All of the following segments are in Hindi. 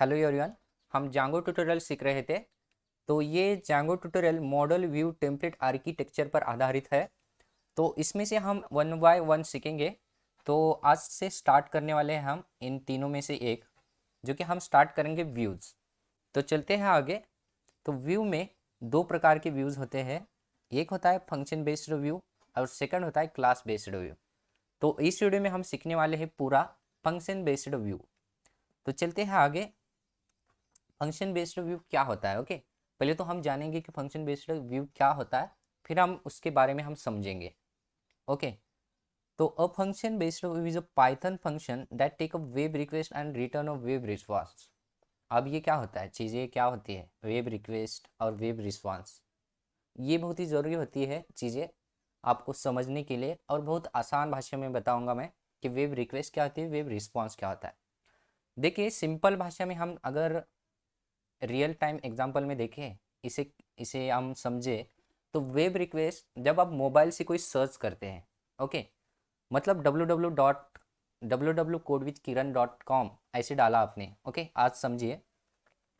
Hello everyone. हम जांगो ट्यूटोरियल सीख रहे थे। तो ये Django tutorial model view template architecture पर आधारित है। तो इसमें से हम वन बाय वन सीखेंगे। तो आज से स्टार्ट करने वाले हैं हम इन तीनों में से एक, जो कि हम स्टार्ट करेंगे व्यूज़। तो चलते हैं आगे। तो व्यू में दो प्रकार के व्यूज़ होते हैं। एक होता है फंक्शन बेस्ड व्यू और सेकंड होता है क्लास बेस्ड व्यू। तो इस वीडियो में हम सीखने वाले हैं पूरा फंक्शन बेस्ड व्यू। तो चलते हैं आगे। फंक्शन बेस्ड व्यू क्या होता है? ओके, पहले तो हम जानेंगे कि फंक्शन बेस्ड व्यू क्या होता है, फिर हम उसके बारे में हम समझेंगे। ओके, तो a function based view is a Python function that take a web request and return a web response. अब ये क्या होता है, चीज़ें क्या होती है, वेब रिक्वेस्ट और वेब रिस्पॉन्स। ये बहुत ही ज़रूरी होती है चीज़ें आपको समझने के लिए, और बहुत आसान भाषा में बताऊंगा मैं कि वेब रिक्वेस्ट क्या होती है, वेब रिस्पॉन्स क्या होता है। देखिए, सिंपल भाषा में हम अगर रियल टाइम एग्जांपल में देखें, इसे इसे हम समझे, तो वेब रिक्वेस्ट जब आप मोबाइल से कोई सर्च करते हैं, ओके, मतलब www.codewithkiran.com ऐसे डाला आपने, ओके, आज समझिए।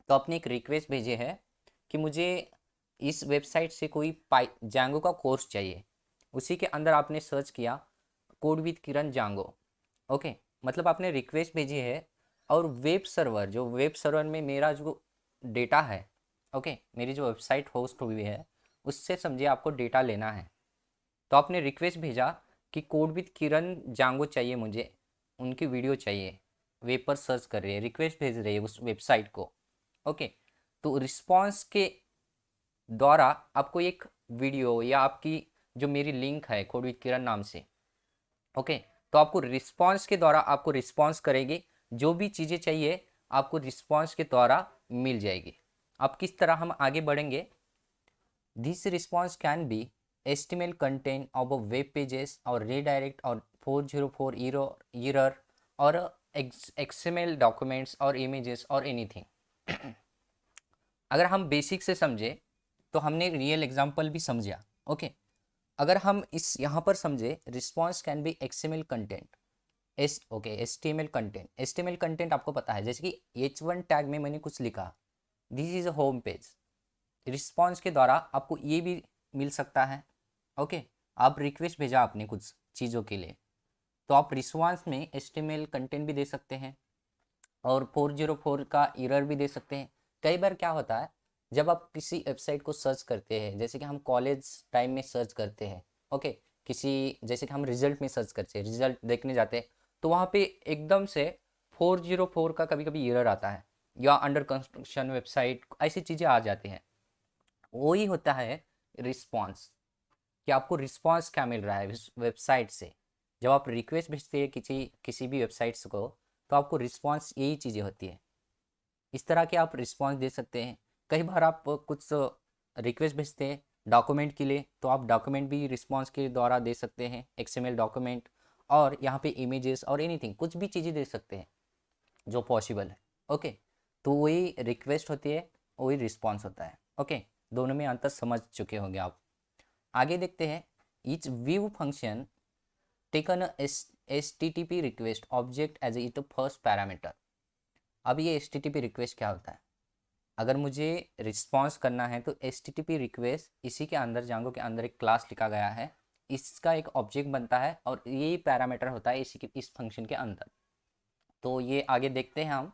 तो आपने एक रिक्वेस्ट भेजे है कि मुझे इस वेबसाइट से कोई पाई जांगो का कोर्स चाहिए। उसी के अंदर आपने सर्च किया कोड विथ किरण जांगो, ओके, मतलब आपने रिक्वेस्ट भेजी है। और वेब सर्वर में मेरा जो डेटा है, ओके, मेरी जो वेबसाइट होस्ट हुई है उससे समझिए आपको डेटा लेना है। तो आपने रिक्वेस्ट भेजा कि कोड विथ किरण जांगो चाहिए मुझे, उनकी वीडियो चाहिए। वेब पर सर्च कर रही है, रिक्वेस्ट भेज रही है उस वेबसाइट को, ओके। तो रिस्पॉन्स के द्वारा आपको एक वीडियो या आपकी जो मेरी लिंक है कोड विथ किरण नाम से, ओके, तो आपको रिस्पॉन्स के द्वारा आपको रिस्पॉन्स करेगी। जो भी चीज़ें चाहिए आपको रिस्पॉन्स के द्वारा मिल जाएगी। अब किस तरह हम आगे बढ़ेंगे। This response can be HTML content of a web pages और redirect और 404 error और XML डॉक्यूमेंट्स और इमेजेस और एनीथिंग। अगर हम बेसिक से समझे तो हमने रियल एग्जांपल भी समझा, ओके। अगर हम इस यहाँ पर समझे, response can be XML content, HTML content. HTML content आपको पता है, जैसे कि H1 टैग में मैंने कुछ लिखा, this is a home page. Response के द्वारा आपको ये भी मिल सकता है, ओके। आप रिक्वेस्ट भेजा आपने कुछ चीज़ों के लिए, तो आप रिस्पॉन्स में HTML कंटेंट भी दे सकते हैं और 404 का एरर भी दे सकते हैं। कई बार क्या होता है, जब आप किसी वेबसाइट को सर्च करते हैं, जैसे कि हम कॉलेज टाइम में सर्च करते हैं, ओके, किसी जैसे कि हम रिजल्ट में सर्च करते हैं, रिजल्ट देखने जाते हैं, तो वहाँ पे एकदम से 404 का कभी कभी एरर आता है, या अंडर कंस्ट्रक्शन वेबसाइट, ऐसी चीज़ें आ जाती हैं। वही होता है रिस्पॉन्स, कि आपको रिस्पॉन्स क्या मिल रहा है इस वेबसाइट से। जब आप रिक्वेस्ट भेजते हैं किसी किसी भी वेबसाइट्स को, तो आपको रिस्पॉन्स यही चीज़ें होती है। इस तरह के आप रिस्पॉन्स दे सकते हैं। कई बार आप कुछ रिक्वेस्ट भेजते हैं डॉक्यूमेंट के लिए, तो आप डॉक्यूमेंट भी रिस्पॉन्स के द्वारा दे सकते हैं, XML डॉक्यूमेंट, और यहाँ पे इमेजेस और एनीथिंग, कुछ भी चीज़ें दे सकते हैं जो पॉसिबल है, ओके। तो वही रिक्वेस्ट होती है, वही रिस्पॉन्स होता है, ओके। दोनों में अंतर समझ चुके होंगे आप। आगे देखते हैं। Each view function taken HTTP request object as it first parameter. अब ये HTTP रिक्वेस्ट क्या होता है? अगर मुझे रिस्पॉन्स करना है तो HTTP रिक्वेस्ट, इसी के अंदर जांगो के अंदर एक क्लास लिखा गया है, इसका एक ऑब्जेक्ट बनता है और ये पैरामीटर होता है इस फंक्शन के अंदर। तो ये आगे देखते हैं हम।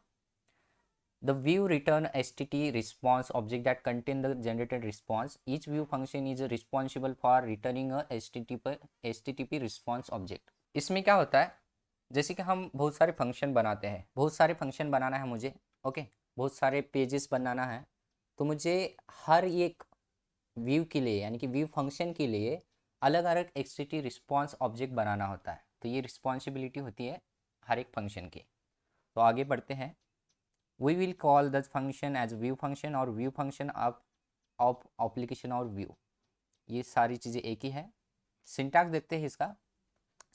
The view return HTTP response object that contain the generated response. Each view function is responsible for returning a HTTP response object. इसमें क्या होता है, जैसे कि हम बहुत सारे फंक्शन बनाते हैं, बहुत सारे फंक्शन बनाना है मुझे, ओके, बहुत सारे पेजेस बनाना है, तो मुझे हर एक व्यू के लिए, यानी कि व्यू फंक्शन के लिए अलग अलग HTTP रिस्पॉन्स ऑब्जेक्ट बनाना होता है। तो ये रिस्पॉन्सिबिलिटी होती है हर एक फंक्शन की। तो आगे बढ़ते हैं। we will call the function as view function और view function of application और view, ये सारी चीज़ें एक ही है। सिंटैक्स देखते हैं इसका।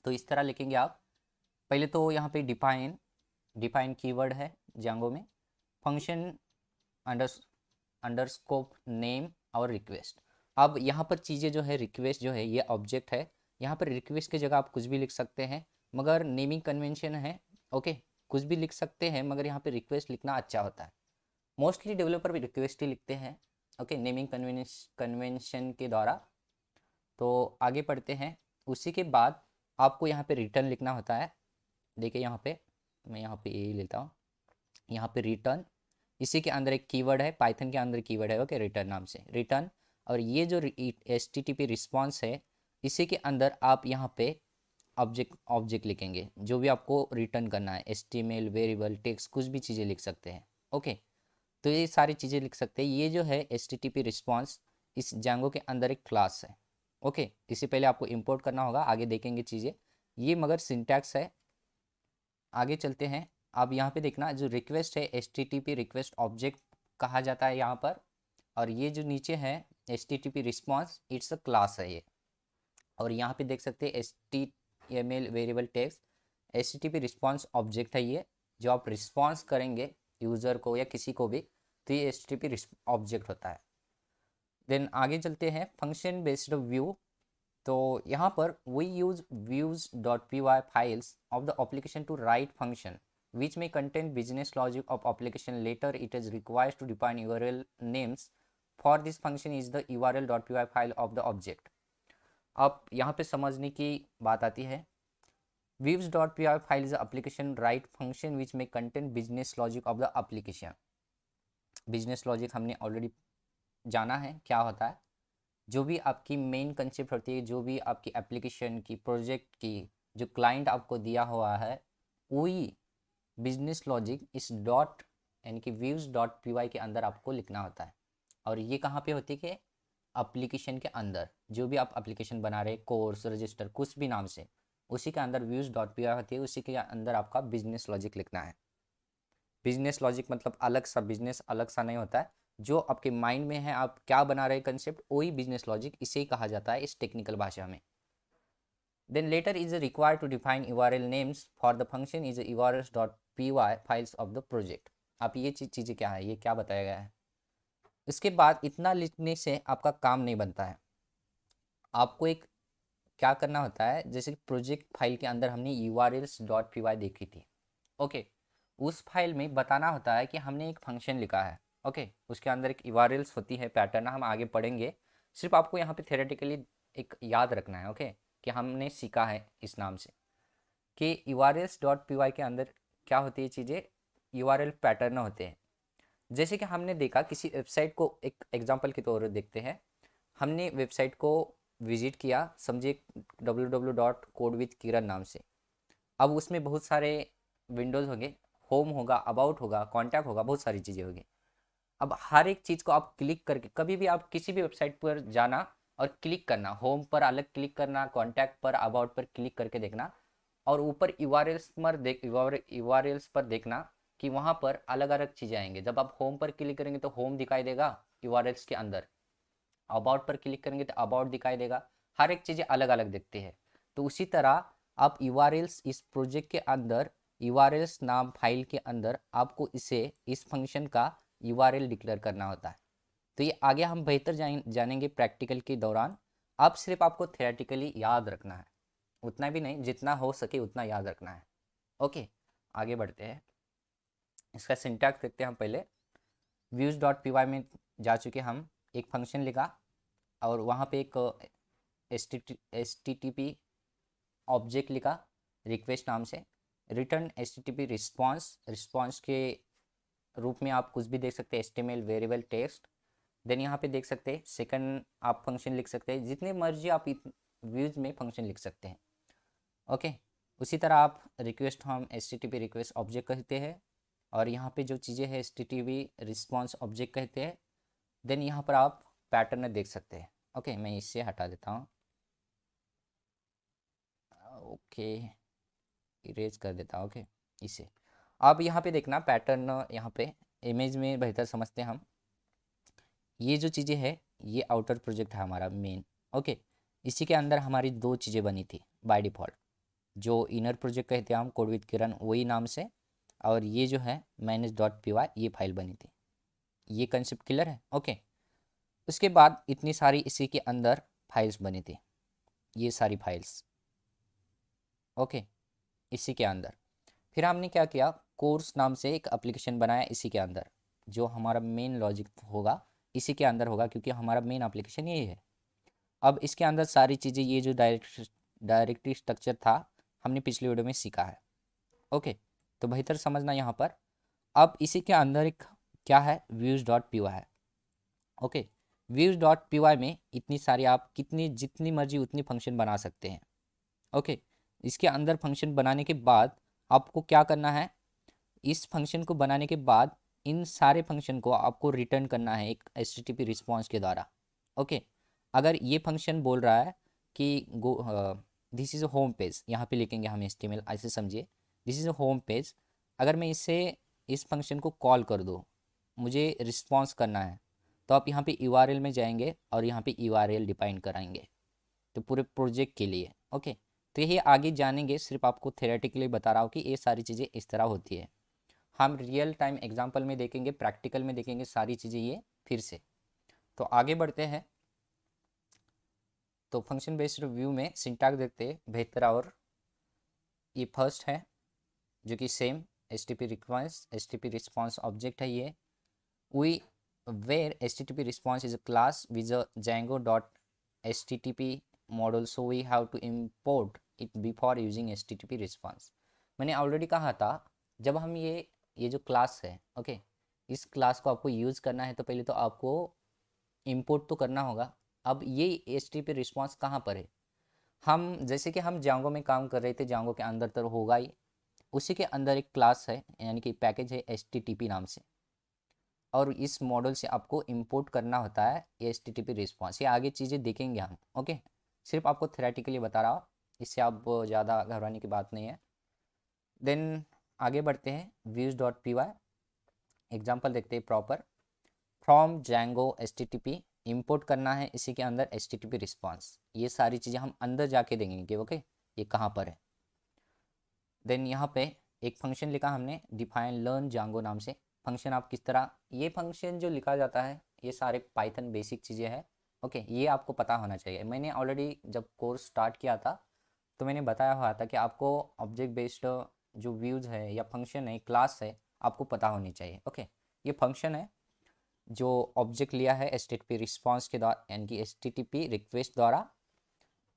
तो इस तरह लिखेंगे आप। पहले तो यहाँ पे डिफाइन कीवर्ड है जांगो में, फंक्शन अंडर अंडरस्कोप नेम और रिक्वेस्ट। अब यहाँ पर चीज़ें जो है, रिक्वेस्ट जो है ये ऑब्जेक्ट है, यहाँ पर रिक्वेस्ट की जगह आप कुछ भी लिख सकते हैं, मगर नेमिंग कन्वेंशन है, ओके। कुछ भी लिख सकते हैं, मगर यहाँ पे रिक्वेस्ट लिखना अच्छा होता है। मोस्टली डेवलपर भी रिक्वेस्ट ही लिखते हैं, ओके, नेमिंग कन्वेंशन के द्वारा। तो आगे पढ़ते हैं। उसी के बाद आपको यहाँ पे रिटर्न लिखना होता है। देखिए यहाँ पे, मैं यहाँ पे ए लेता हूँ, यहाँ पे रिटर्न, इसी के अंदर एक कीवर्ड है, पाइथन के अंदर कीवर्ड है, ओके, रिटर्न नाम से रिटर्न। और ये जो HTTP रिस्पॉन्स है, इसी के अंदर आप यहाँ पे ऑब्जेक्ट लिखेंगे, जो भी आपको रिटर्न करना है, HTML, वेरिएबल, टेक्स्ट, कुछ भी चीज़ें लिख सकते हैं, ओके। तो ये सारी चीज़ें लिख सकते हैं। ये जो है HTTP रिस्पॉन्स, इस जैंगो के अंदर एक क्लास है, ओके। इससे पहले आपको इंपोर्ट करना होगा, आगे देखेंगे चीज़ें, ये मगर सिंटैक्स है। आगे चलते हैं। अब यहाँ पे देखना, जो रिक्वेस्ट है HTTP रिक्वेस्ट ऑब्जेक्ट कहा जाता है यहाँ पर, और ये जो नीचे है HTTP response, it's a class है ये। और यहाँ पे देख सकते हैं HTML variable text, HTTP response object है ये, जो आप रिस्पॉन्स करेंगे यूज़र को या किसी को भी, तो ये HTTP ऑब्जेक्ट होता है। देन आगे चलते हैं, फंक्शन बेस्ड व्यू। तो यहाँ पर we use views.py files of the application to write function which may contain business logic of application. Later it is required to define URL names for this function is the url.py file of the object. अब यहाँ पे समझने की बात आती है। views.py file is the application write function which may contain business logic of the application. business logic हमने ऑलरेडी जाना है क्या होता है। जो भी आपकी मेन कंसेप्ट होती है, जो भी आपकी एप्लीकेशन की, प्रोजेक्ट की, जो क्लाइंट आपको दिया हुआ है, वही बिजनेस लॉजिक इस डॉट यानी कि views.py के अंदर आपको लिखना होता है। और ये कहाँ पे होती है कि एप्लीकेशन के अंदर, जो भी आप एप्लीकेशन बना रहे, कोर्स, रजिस्टर, कुछ भी नाम से, उसी के अंदर views.py होती है, उसी के अंदर आपका बिजनेस लॉजिक लिखना है। बिजनेस लॉजिक मतलब अलग सा बिजनेस, अलग सा नहीं होता है, जो आपके माइंड में है, आप क्या बना रहे कंसेप्ट, वही बिजनेस लॉजिक, इसे ही कहा जाता है इस टेक्निकल भाषा में। Then later is required to define URL names for the function is urls.py files of the project. आप ये चीज़ें क्या है, ये क्या बताया गया है। इसके बाद इतना लिखने से आपका काम नहीं बनता है। आपको एक क्या करना होता है, जैसे प्रोजेक्ट फाइल के अंदर हमने urls.py देखी थी, ओके। उस फाइल में बताना होता है कि हमने एक फंक्शन लिखा है, ओके। उसके अंदर एक urls होती है, पैटर्न हम आगे पढ़ेंगे। सिर्फ आपको यहाँ पे थेरेटिकली एक याद रखना है, ओके, कि हमने सीखा है इस नाम से कि urls.py के अंदर क्या होती है चीज़ें, URL पैटर्न होते हैं। जैसे कि हमने देखा किसी वेबसाइट को, एक एग्जांपल के तौर पर देखते हैं। हमने वेबसाइट को विजिट किया, समझिए www.codewithkiran नाम से। अब उसमें बहुत सारे विंडोज़ होंगे, होम होगा, अबाउट होगा, कॉन्टैक्ट होगा, बहुत सारी चीज़ें होगी। अब हर एक चीज़ को आप क्लिक करके, कभी भी आप किसी भी वेबसाइट पर जाना और क्लिक करना, होम पर अलग क्लिक करना, कॉन्टैक्ट पर, अबाउट पर क्लिक करके देखना, और ऊपर यूआरएल्स पर देखना कि वहाँ पर अलग अलग चीज़ें आएंगे। जब आप होम पर क्लिक करेंगे तो होम दिखाई देगा यूआरएल्स के अंदर, अबाउट पर क्लिक करेंगे तो अबाउट दिखाई देगा, हर एक चीज़ें अलग अलग दिखती है। तो उसी तरह आप यूआरएल्स इस प्रोजेक्ट के अंदर, यूआरएल्स नाम फाइल के अंदर आपको इस फंक्शन का यूआरएल डिक्लेयर करना होता है। तो ये आगे हम बेहतर जानेंगे प्रैक्टिकल के दौरान। अब सिर्फ आपको थियोरेटिकली याद रखना है, उतना भी नहीं, जितना हो सके उतना याद रखना है, ओके। आगे बढ़ते हैं, इसका सिंटैक्स देखते हैं हम पहले। views.py में जा चुके हम, एक फंक्शन लिखा और वहाँ पे एक HTTP ऑब्जेक्ट लिखा रिक्वेस्ट नाम से। रिटर्न HTTP रिस्पॉन्स के रूप में आप कुछ भी देख सकते हैं, HTML वेरिएबल टेक्स्ट। देन यहाँ पे देख सकते हैं सेकंड आप फंक्शन लिख सकते हैं, जितने मर्जी आप व्यूज में फंक्शन लिख सकते हैं, ओके। उसी तरह आप रिक्वेस्ट हम HTTP रिक्वेस्ट ऑब्जेक्ट कहते हैं, और यहाँ पे जो चीज़ें हैं HTTP रिस्पॉन्स ऑब्जेक्ट कहते हैं। देन यहाँ पर आप पैटर्न देख सकते हैं, ओके। मैं इससे हटा देता हूँ, ओके, इरेज कर देता हूँ, ओके, इसे। अब यहाँ पे देखना पैटर्न, यहाँ पे इमेज में बेहतर समझते हैं हम। ये जो चीज़ें है, ये आउटर प्रोजेक्ट है हमारा मेन, ओके। इसी के अंदर हमारी दो चीज़ें बनी थी बाय डिफ़ॉल्ट, जो इनर प्रोजेक्ट कहते हैं हम, कोड विद किरण, वही नाम से। और ये जो है manage.py, ये फाइल बनी थी। ये कंसेप्ट क्लियर है, ओके। उसके बाद इतनी सारी इसी के अंदर फाइल्स बनी थी, ये सारी फाइल्स, ओके, इसी के अंदर। फिर हमने क्या किया, कोर्स नाम से एक एप्लीकेशन बनाया इसी के अंदर, जो हमारा मेन लॉजिक होगा इसी के अंदर होगा, क्योंकि हमारा मेन एप्लीकेशन यही है। अब इसके अंदर सारी चीज़ें, ये जो डायरेक्टरी स्ट्रक्चर था हमने पिछले वीडियो में सीखा है। ओके, तो बेहतर समझना यहाँ पर। अब इसी के अंदर एक क्या है, व्यूज़ डॉट पी वाई है। Okay, views dot P Y में इतनी सारी, आप कितनी जितनी मर्जी उतनी फंक्शन बना सकते हैं। ओके, इसके अंदर फंक्शन बनाने के बाद आपको क्या करना है, इस फंक्शन को बनाने के बाद इन सारे फंक्शन को आपको रिटर्न करना है एक HTTP रिस्पॉन्स के द्वारा। ओके, अगर ये फंक्शन बोल रहा है कि go this is a home page, यहाँ पे लिखेंगे हम HTML, ऐसे समझिए, this is a home page. अगर मैं इस फंक्शन को कॉल कर दूँ, मुझे रिस्पॉन्स करना है, तो आप यहाँ पे URL में जाएंगे और यहाँ पे URL डिफाइन कराएंगे, तो पूरे प्रोजेक्ट के लिए। ओके, तो ये आगे जानेंगे, सिर्फ आपको थेरेटिकली बता रहा हूँ कि ये सारी चीज़ें इस तरह होती है। हम रियल टाइम एग्जांपल में देखेंगे, प्रैक्टिकल में देखेंगे सारी चीज़ें ये फिर से। तो आगे बढ़ते हैं। तो फंक्शन बेस्ड व्यू में सिंटैक्स देखते हैं बेहतर, और ये फर्स्ट है जो कि same HTTP request HTTP response object है ये। We where HTTP response is a class with a Django dot HTTP model, so we have to import it before using HTTP response. मैंने ऑलरेडी कहा था, जब हम ये जो क्लास है, ओके, इस क्लास को आपको यूज़ करना है तो पहले तो आपको इंपोर्ट तो करना होगा। अब ये HTTP रिस्पॉन्स कहाँ पर है, हम जैसे कि हम जांगो में काम कर रहे थे, जांगो के अंदर तो होगा ही, उसी के अंदर एक क्लास है, यानी कि पैकेज है HTTP नाम से, और इस मॉडल से आपको इंपोर्ट करना होता है HTTP रिस्पॉन्स। ये आगे चीज़ें देखेंगे हम। ओके, सिर्फ आपको थेरेटिकली बता रहा हूँ, इससे आप ज़्यादा घबराने की बात नहीं है। देन आगे बढ़ते हैं, views dot P Y example देखते हैं proper. From Django HTTP import करना है इसी के अंदर HTTP रिस्पॉन्स। ये सारी चीज़ें हम अंदर जाके देखेंगे। ओके, ये कहाँ पर है। देन यहाँ पे एक फंक्शन लिखा हमने, डिफाइन लर्न Django नाम से। फंक्शन आप किस तरह, ये फंक्शन जो लिखा जाता है ये सारे पाइथन बेसिक चीज़ें हैं। ओके, ये आपको पता होना चाहिए। मैंने ऑलरेडी जब कोर्स स्टार्ट किया था तो मैंने बताया हुआ था कि आपको ऑब्जेक्ट बेस्ड जो व्यूज़ है या फंक्शन है, क्लास है, आपको पता होनी चाहिए। ओके, ये फंक्शन है जो ऑब्जेक्ट लिया है HTTP रिस्पॉन्स के द्वारा, यानी कि HTTP रिक्वेस्ट द्वारा,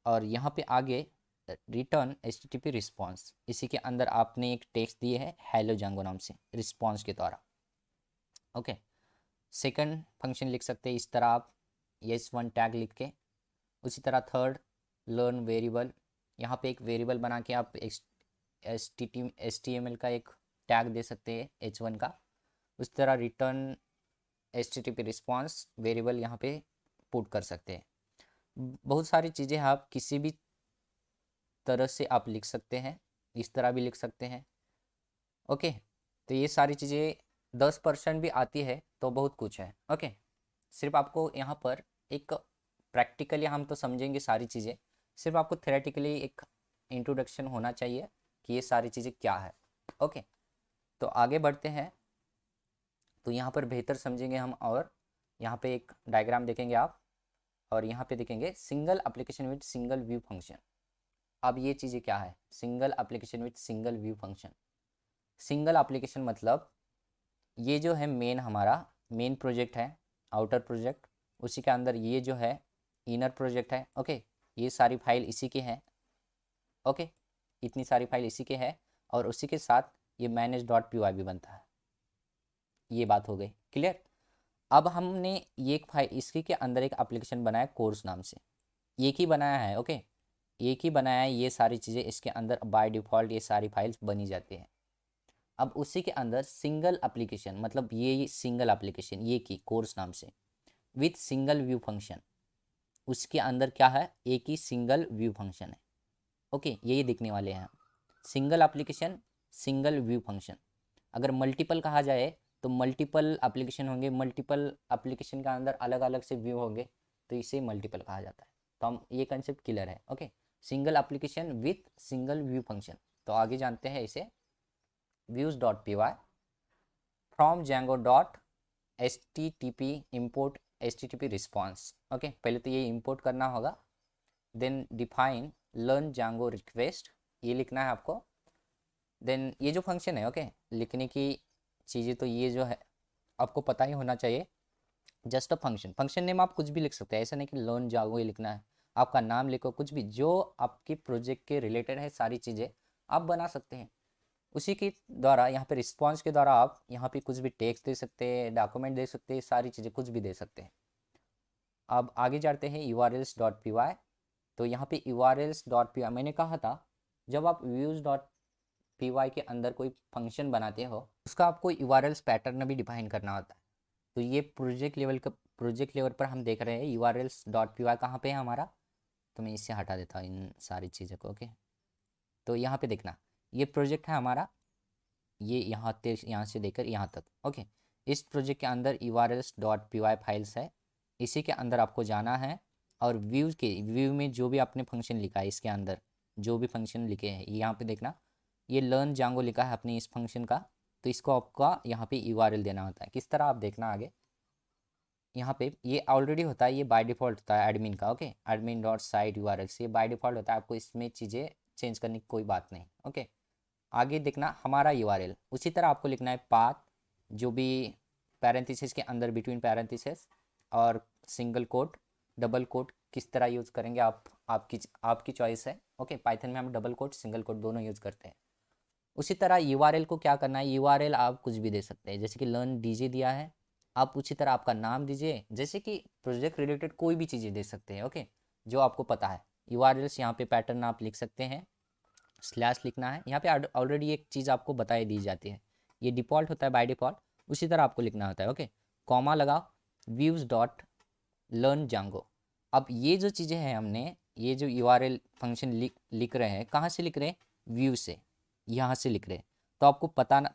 और यहाँ पे आगे रिटर्न HTTP रिस्पॉन्स, इसी के अंदर आपने एक टेक्स्ट दिए है हेलो Django नाम से रिस्पॉन्स के द्वारा। ओके, सेकंड फंक्शन लिख सकते हैं इस तरह आप, यस वन टैग लिख के। उसी तरह थर्ड, लर्न वेरिएबल, यहाँ पे एक वेरिएबल बना के आप HTML का एक टैग दे सकते हैं H1 का। उस तरह रिटर्न HTTP रिस्पॉन्स वेरिएबल यहाँ पे पुट कर सकते हैं। बहुत सारी चीज़ें आप किसी भी तरह से आप लिख सकते हैं, इस तरह भी लिख सकते हैं। ओके, तो ये सारी चीज़ें 10% भी आती है तो बहुत कुछ है। ओके, सिर्फ आपको यहाँ पर एक प्रैक्टिकली हम तो समझेंगे सारी चीज़ें, सिर्फ आपको थेरेटिकली एक इंट्रोडक्शन होना चाहिए कि ये सारी चीज़ें क्या है। ओके, तो आगे बढ़ते हैं। तो यहाँ पर बेहतर समझेंगे हम, और यहाँ पे एक डायग्राम देखेंगे आप, और यहाँ पे देखेंगे single application with single view function. अब ये चीज़ें क्या है, single application with single view function. Single application मतलब ये जो है मेन, हमारा मेन प्रोजेक्ट है, आउटर प्रोजेक्ट, उसी के अंदर ये जो है इनर प्रोजेक्ट है। ओके, ये सारी फाइल इसी की है। ओके, इतनी सारी फाइल इसी के है, और उसी के साथ ये मैनेज डॉट पी वाई भी बनता है। ये बात हो गई क्लियर। अब हमने ये एक फाइल, इसके के अंदर एक एप्लीकेशन बनाया कोर्स नाम से, एक ही बनाया है। ओके, एक ही बनाया है, ये सारी चीज़ें इसके अंदर बाय डिफ़ॉल्ट ये सारी फाइल्स बनी जाती हैं। अब उसी के अंदर सिंगल एप्लीकेशन, मतलब ये सिंगल एप्लीकेशन ये की कोर्स नाम से विथ सिंगल व्यू फंक्शन, उसके अंदर क्या है, एक ही सिंगल व्यू फंक्शन है। ओके, यही दिखने वाले हैं single application single view function. अगर मल्टीपल कहा जाए तो मल्टीपल एप्लीकेशन होंगे, मल्टीपल एप्लीकेशन के अंदर अलग अलग से व्यू होंगे, तो इसे मल्टीपल कहा जाता है। तो हम ये कंसेप्ट क्लियर है। Okay, single application with single view function. तो आगे जानते हैं इसे, views dot P Y from Django dot HTTP import HTTP response. Okay, पहले तो ये इंपोर्ट करना होगा। Then define learn Django request, ये लिखना है आपको। देन ये जो फंक्शन है, ओके, लिखने की चीज़ें तो ये जो है आपको पता ही होना चाहिए। Just a function, function name आप कुछ भी लिख सकते हैं, ऐसा नहीं कि लर्न जागो ही लिखना है। आपका नाम लिखो, कुछ भी जो आपके प्रोजेक्ट के रिलेटेड है सारी चीज़ें आप बना सकते हैं। उसी के द्वारा यहाँ पे रिस्पॉन्स के द्वारा आप यहाँ पे कुछ भी टेक्स्ट दे सकते हैं, डॉक्यूमेंट दे सकते हैं, सारी चीज़ें कुछ भी दे सकते हैं। अब आगे जाते हैं urls.py। तो यहाँ पे urls.py मैंने कहा था, जब आप views.py के अंदर कोई फंक्शन बनाते हो उसका आपको urls पैटर्न भी डिफाइन करना होता है। तो ये प्रोजेक्ट लेवल पर हम देख रहे हैं urls.py कहाँ पे है हमारा। तो मैं इससे हटा देता हूँ इन सारी चीज़ों को, ओके। तो यहाँ पे देखना, ये प्रोजेक्ट है हमारा, ये यहाँ से लेकर यहाँ तक, ओके। इस प्रोजेक्ट के अंदर urls.py फाइल्स है, इसी के अंदर आपको जाना है। और व्यू में जो भी आपने फंक्शन लिखा है इसके अंदर जो भी फंक्शन लिखे हैं यहाँ पे देखना, ये लर्न जांगो लिखा है अपने इस फंक्शन का। तो इसको आपका यहाँ पे URL देना होता है। किस तरह आप देखना आगे, यहाँ पे ये ऑलरेडी होता है, ये बाय डिफ़ॉल्ट होता है एडमिन का, okay. Admin dot site URLs ये बाय डिफ़ॉल्ट होता है, आपको इसमें चीज़ें चेंज करने की कोई बात नहीं, ओके। आगे देखना हमारा URL, उसी तरह आपको लिखना है पाथ, जो भी पैरेंथेसिस के अंदर बिटवीन पैरेंथेसिस और सिंगल कोट, डबल कोट किस तरह यूज़ करेंगे आप, आपकी चॉइस है, ओके। पाइथन में हम डबल कोट सिंगल कोट दोनों यूज़ करते हैं। उसी तरह URL को क्या करना है, URL आप कुछ भी दे सकते हैं, जैसे कि लर्न डीजे दिया है, आप उसी तरह आपका नाम दीजिए, जैसे कि प्रोजेक्ट रिलेटेड कोई भी चीज़ें दे सकते हैं, ओके, जो आपको पता है। URLs यहाँ पे पैटर्न आप लिख सकते हैं, स्लैश लिखना है, यहाँ पे ऑलरेडी एक चीज़ आपको बताई दी जाती है, ये डिफ़ॉल्ट होता है बाय डिफ़ॉल्ट, उसी तरह आपको लिखना होता है, ओके। कॉमा लगाओ, व्यूज़ डॉट लर्न जांगो। अब ये जो चीज़ें हैं हमने, ये जो URL फंक्शन लिख रहे हैं, कहाँ से लिख रहे हैं, व्यू से, यहाँ से लिख रहे हैं। तो आपको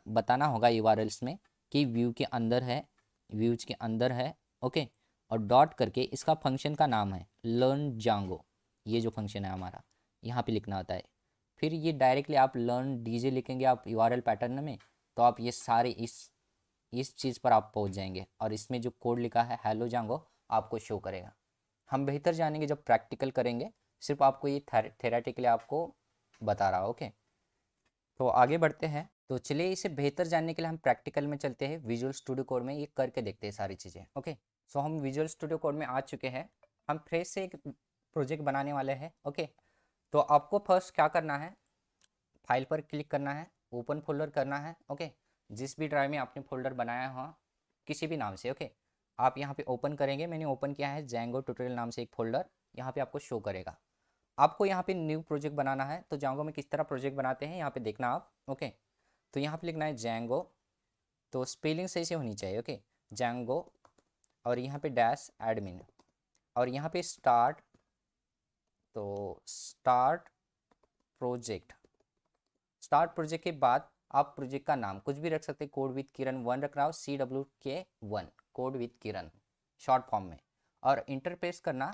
बताना होगा URLs में कि व्यू के अंदर है, व्यूज के अंदर है, ओके। और डॉट करके इसका फंक्शन का नाम है लर्न जांगो, ये जो फंक्शन है हमारा यहाँ पे लिखना होता है। फिर ये डायरेक्टली आप लर्न डीजे लिखेंगे आप URL पैटर्न में, तो आप ये सारे इस चीज़ पर आप पहुँच जाएंगे, और इसमें जो कोड लिखा है हेलो जांगो आपको शो करेगा। हम बेहतर जानेंगे जब प्रैक्टिकल करेंगे, सिर्फ आपको ये थेराटिकली आपको बता रहा, ओके। तो आगे बढ़ते हैं, तो चलिए इसे बेहतर जानने के लिए हम प्रैक्टिकल में चलते हैं, विजुअल स्टूडियो कोड में ये करके देखते हैं सारी चीज़ें, ओके। सो हम विजुअल स्टूडियो कोड में आ चुके हैं, हम फ्रेश से एक प्रोजेक्ट बनाने वाले हैं, ओके। तो आपको फर्स्ट क्या करना है, फाइल पर क्लिक करना है, ओपन फोल्डर करना है, ओके। जिस भी ड्राइव में आपने फोल्डर बनाया हो किसी भी नाम से, ओके, आप यहाँ पे ओपन करेंगे। मैंने ओपन किया है जैंगो ट्यूटोरियल नाम से एक फोल्डर, यहाँ पे आपको शो करेगा। आपको यहाँ पे न्यू प्रोजेक्ट बनाना है, तो जैंगो में किस तरह प्रोजेक्ट बनाते हैं यहाँ पे देखना आप, ओके। तो यहाँ पे लिखना है जैंगो, तो स्पेलिंग सही से होनी चाहिए, ओके, जैंगो, और यहाँ पे डैश एडमिन, और यहाँ पे स्टार्ट, तो स्टार्ट प्रोजेक्ट। स्टार्ट प्रोजेक्ट के बाद आप प्रोजेक्ट का नाम कुछ भी रख सकते हैं, कोड विद किरण 1 रख रहा हो, CWK1, code with Kiran short form में, और इंटर प्रेस करना।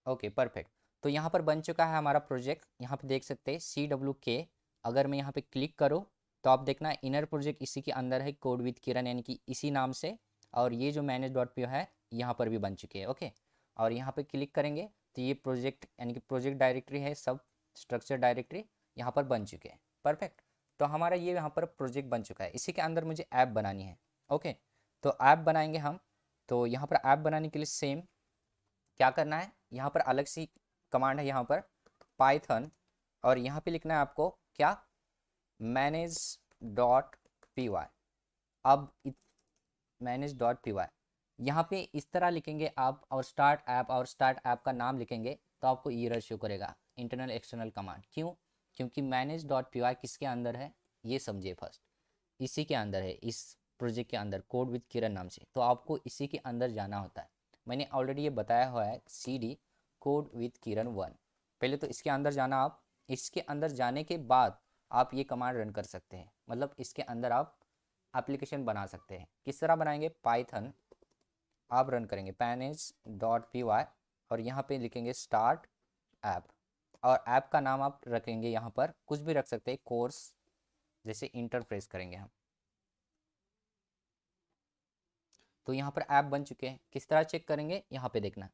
Okay perfect. तो यहाँ पर बन चुका है हमारा प्रोजेक्ट, यहाँ पे देख सकते हैं CWK। अगर मैं यहाँ पे क्लिक करूँ तो आप देखना इनर प्रोजेक्ट इसी के अंदर है, कोड विद किरण यानी कि इसी नाम से, और ये जो manage.py है यहाँ पर भी बन चुके हैं, ओके। और यहाँ पे क्लिक करेंगे तो ये प्रोजेक्ट यानी कि प्रोजेक्ट डायरेक्टरी है, सब स्ट्रक्चर डायरेक्टरी यहाँ पर बन चुके हैं, परफेक्ट। तो हमारा ये यहाँ पर प्रोजेक्ट बन चुका है, इसी के अंदर मुझे ऐप बनानी है, ओके। तो ऐप बनाएंगे हम। तो यहाँ पर ऐप बनाने के लिए सेम क्या करना है, यहाँ पर अलग सी कमांड है, यहाँ पर पाइथन, और यहाँ पे लिखना है आपको क्या, manage.py। अब manage.py यहाँ पे इस तरह लिखेंगे आप, और स्टार्ट ऐप का नाम लिखेंगे तो आपको एरर शो करेगा, इंटरनल एक्सटर्नल कमांड। क्यों, क्योंकि manage.py किसके अंदर है ये समझिए फर्स्ट, इसी के अंदर है, इस प्रोजेक्ट के अंदर कोड विद किरण नाम से, तो आपको इसी के अंदर जाना होता है। मैंने ऑलरेडी ये बताया हुआ है CD कोड विद किरण 1, पहले तो इसके अंदर जाना आप। इसके अंदर जाने के बाद आप ये कमांड रन कर सकते हैं, मतलब इसके अंदर आप एप्लीकेशन बना सकते हैं। किस तरह बनाएंगे, पाइथन आप रन करेंगे manage.py, और यहाँ पे लिखेंगे स्टार्ट ऐप, और ऐप का नाम आप रखेंगे यहाँ पर कुछ भी रख सकते हैं, कोर्स जैसे इंटरप्रेस करेंगे हम। तो यहाँ पर ऐप बन चुके हैं। किस तरह चेक करेंगे, यहाँ पे देखना,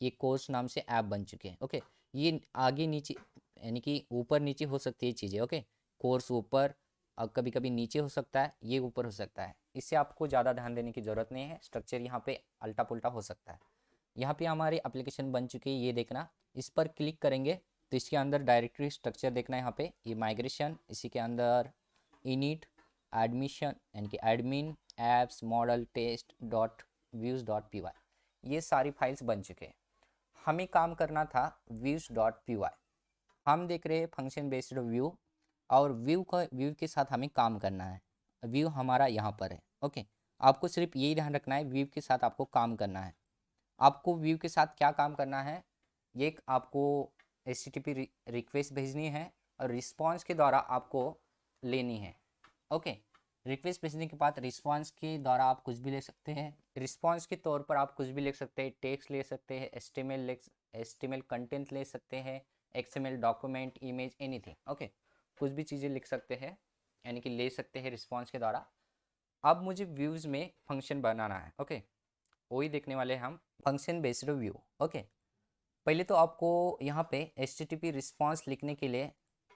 ये कोर्स नाम से ऐप बन चुके हैं। ओके, ये आगे नीचे यानी कि ऊपर नीचे हो सकती है चीज़ें। ओके, कोर्स ऊपर और कभी कभी नीचे हो सकता है, ये ऊपर हो सकता है। इससे आपको ज़्यादा ध्यान देने की ज़रूरत नहीं है। स्ट्रक्चर यहाँ पे अल्टा पुल्टा हो सकता है। यहाँ पे हमारी एप्लीकेशन बन चुकी है, ये देखना। इस पर क्लिक करेंगे तो इसके अंदर डायरेक्टरी स्ट्रक्चर देखना है। यहाँ पे ये माइग्रेशन, इसी के अंदर इनिट, एडमिशन यानी कि admin, apps, model, test dot views dot P Y, ये सारी फाइल्स बन चुके हैं। हमें काम करना था व्यूज़ डॉट पी वाई। हम देख रहे हैं फंक्शन बेस्ड व्यू, और व्यू के साथ हमें काम करना है। व्यू हमारा यहाँ पर है। ओके, आपको सिर्फ यही ध्यान रखना है, व्यू के साथ आपको काम करना है। आपको व्यू के साथ क्या काम करना है, ये आपको HTTP रिक्वेस्ट भेजनी है और रिस्पॉन्स के द्वारा आपको लेनी है। ओके, रिक्वेस्ट भेजने के बाद रिस्पॉन्स के द्वारा आप कुछ भी ले सकते हैं। रिस्पॉन्स के तौर पर आप कुछ भी लिख सकते हैं, टेक्स्ट ले सकते हैं, HTML कंटेंट ले सकते हैं, XML document, image, anything. Okay, कुछ भी चीज़ें लिख सकते हैं यानी कि ले सकते हैं रिस्पॉन्स के द्वारा। अब मुझे व्यूज़ में फंक्शन बनाना है। ओके, वही देखने वाले हम फंक्शन बेस्ड व्यू। ओके, पहले तो आपको यहाँ पे HTTP रिस्पॉन्स लिखने के लिए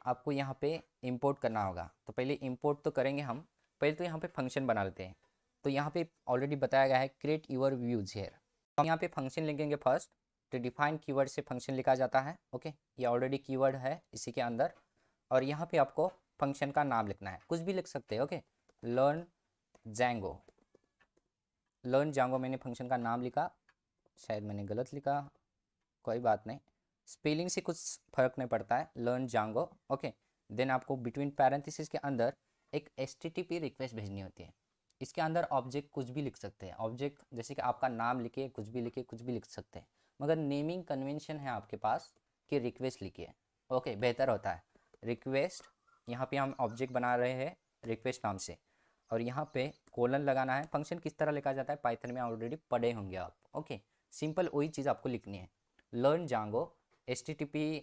आपको यहाँ पे इंपोर्ट करना होगा। तो पहले इंपोर्ट तो करेंगे हम, पहले तो यहाँ पे फंक्शन बना लेते हैं। तो यहाँ पे ऑलरेडी बताया गया है क्रिएट योर व्यूज हेयर। हम यहाँ पे फंक्शन लिखेंगे फर्स्ट। तो डिफाइन कीवर्ड से फंक्शन लिखा जाता है। ओके, ये ऑलरेडी कीवर्ड है इसी के अंदर। और यहाँ पे आपको फंक्शन का नाम लिखना है, कुछ भी लिख सकते हैं। ओके, लर्न जैंगो, लर्न जांगो मैंने फंक्शन का नाम लिखा, शायद मैंने गलत लिखा, कोई बात नहीं, स्पेलिंग से कुछ फर्क नहीं पड़ता है। लर्न जांगो। ओके, देन आपको बिटवीन पैरेंथेसिस के अंदर एक HTTP रिक्वेस्ट भेजनी होती है। इसके अंदर ऑब्जेक्ट कुछ भी लिख सकते हैं, ऑब्जेक्ट जैसे कि आपका नाम लिखे, कुछ भी लिखे, कुछ भी लिख सकते हैं, मगर नेमिंग कन्वेंशन है आपके पास कि रिक्वेस्ट लिखिए। ओके, बेहतर होता है रिक्वेस्ट। यहाँ पे हम ऑब्जेक्ट बना रहे हैं रिक्वेस्ट नाम से, और यहाँ पे कोलन लगाना है। फंक्शन किस तरह लिखा जाता है पाइथन में ऑलरेडी पढ़े होंगे आप। ओके, सिंपल वही चीज़ आपको लिखनी है। लर्न जांगो, HTTP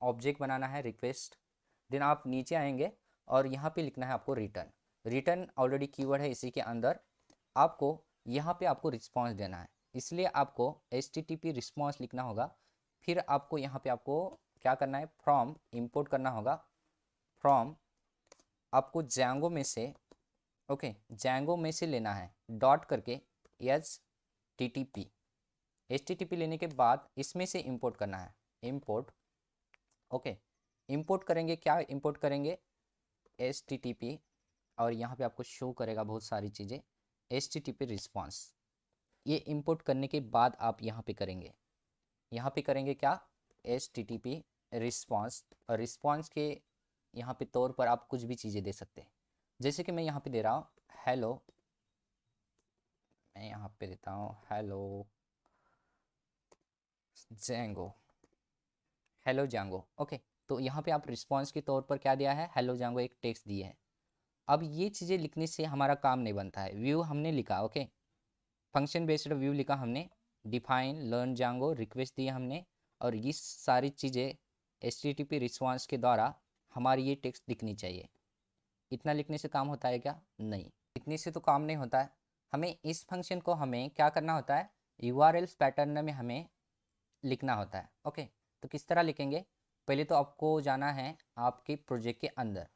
ऑब्जेक्ट बनाना है रिक्वेस्ट। देन आप नीचे आएंगे और यहाँ पे लिखना है आपको रिटर्न। रिटर्न ऑलरेडी कीवर्ड है इसी के अंदर। आपको यहाँ पे आपको रिस्पॉन्स देना है, इसलिए आपको HTTP रिस्पॉन्स लिखना होगा। फिर आपको यहाँ पे आपको क्या करना है, फ्रॉम इंपोर्ट करना होगा। फ्रॉम आपको जैंगो में से, ओके, जैंगो में से लेना है डॉट करके HTTP। HTTP लेने के बाद इसमें से इंपोर्ट करना है, इंपोर्ट। ओके, इंपोर्ट करेंगे, क्या इंपोर्ट करेंगे, HTTP, और यहाँ पे आपको शो करेगा बहुत सारी चीज़ें, HTTP रिस्पॉन्स। ये इंपोर्ट करने के बाद आप यहाँ पे करेंगे, यहाँ पे करेंगे क्या, HTTP रिस्पॉन्स। और रिस्पॉन्स के यहाँ पे तौर पर आप कुछ भी चीज़ें दे सकते हैं, जैसे कि मैं यहाँ पे दे रहा हूँ हेलो, मैं यहाँ पे देता हूँ हेलो जैंगो, हेलो जांगो। ओके, तो यहाँ पे आप रिस्पॉन्स के तौर पर क्या दिया है, हेलो जांगो, एक टेक्स्ट दिया है। अब ये चीज़ें लिखने से हमारा काम नहीं बनता है। व्यू हमने लिखा, ओके, फंक्शन बेस्ड व्यू लिखा हमने, डिफाइन लर्न जांगो रिक्वेस्ट दी हमने, और ये सारी चीज़ें HTTP रिस्पॉन्स के द्वारा हमारी ये टेक्स्ट दिखनी चाहिए। इतना लिखने से काम होता है क्या, नहीं, इतने से तो काम नहीं होता है। हमें इस फंक्शन को हमें क्या करना होता है, URLs पैटर्न में हमें लिखना होता है। ओके, तो किस तरह लिखेंगे, पहले तो आपको जाना है आपके प्रोजेक्ट के अंदर।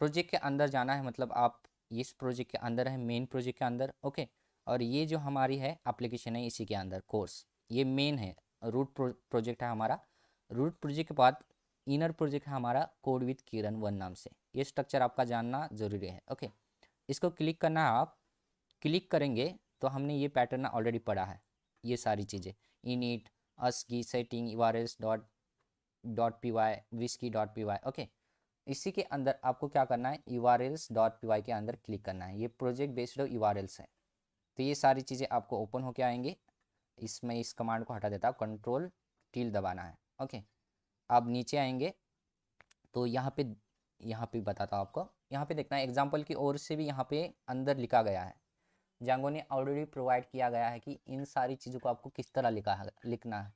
प्रोजेक्ट के अंदर जाना है, मतलब आप इस प्रोजेक्ट के अंदर है, मेन प्रोजेक्ट के अंदर। ओके, और ये जो हमारी है एप्लीकेशन है, इसी के अंदर कोर्स, ये मेन है, रूट प्रोजेक्ट है हमारा। रूट प्रोजेक्ट के बाद इनर प्रोजेक्ट है हमारा कोड विद किरण 1 नाम से। ये स्ट्रक्चर आपका जानना ज़रूरी है। ओके, इसको क्लिक करना है, आप क्लिक करेंगे तो हमने ये पैटर्न ऑलरेडी पढ़ा है, ये सारी चीज़ें, init, ASCII setting, URLs dot dot P Y, विस्की डॉट पी वाई। ओके, इसी के अंदर आपको क्या करना है, URLs डॉट पी वाई के अंदर क्लिक करना है। ये प्रोजेक्ट बेस्ड URLs है, तो ये सारी चीज़ें आपको ओपन होके आएंगी। इसमें इस कमांड को हटा देता हूँ, कंट्रोल टील दबाना है। ओके, आप नीचे आएंगे तो यहाँ पे बताता हूँ आपको, यहाँ पे देखना है एग्जाम्पल की ओर से भी यहाँ पे अंदर लिखा गया है। जांगो ने ऑलरेडी प्रोवाइड किया गया है कि इन सारी चीज़ों को आपको किस तरह लिखना है।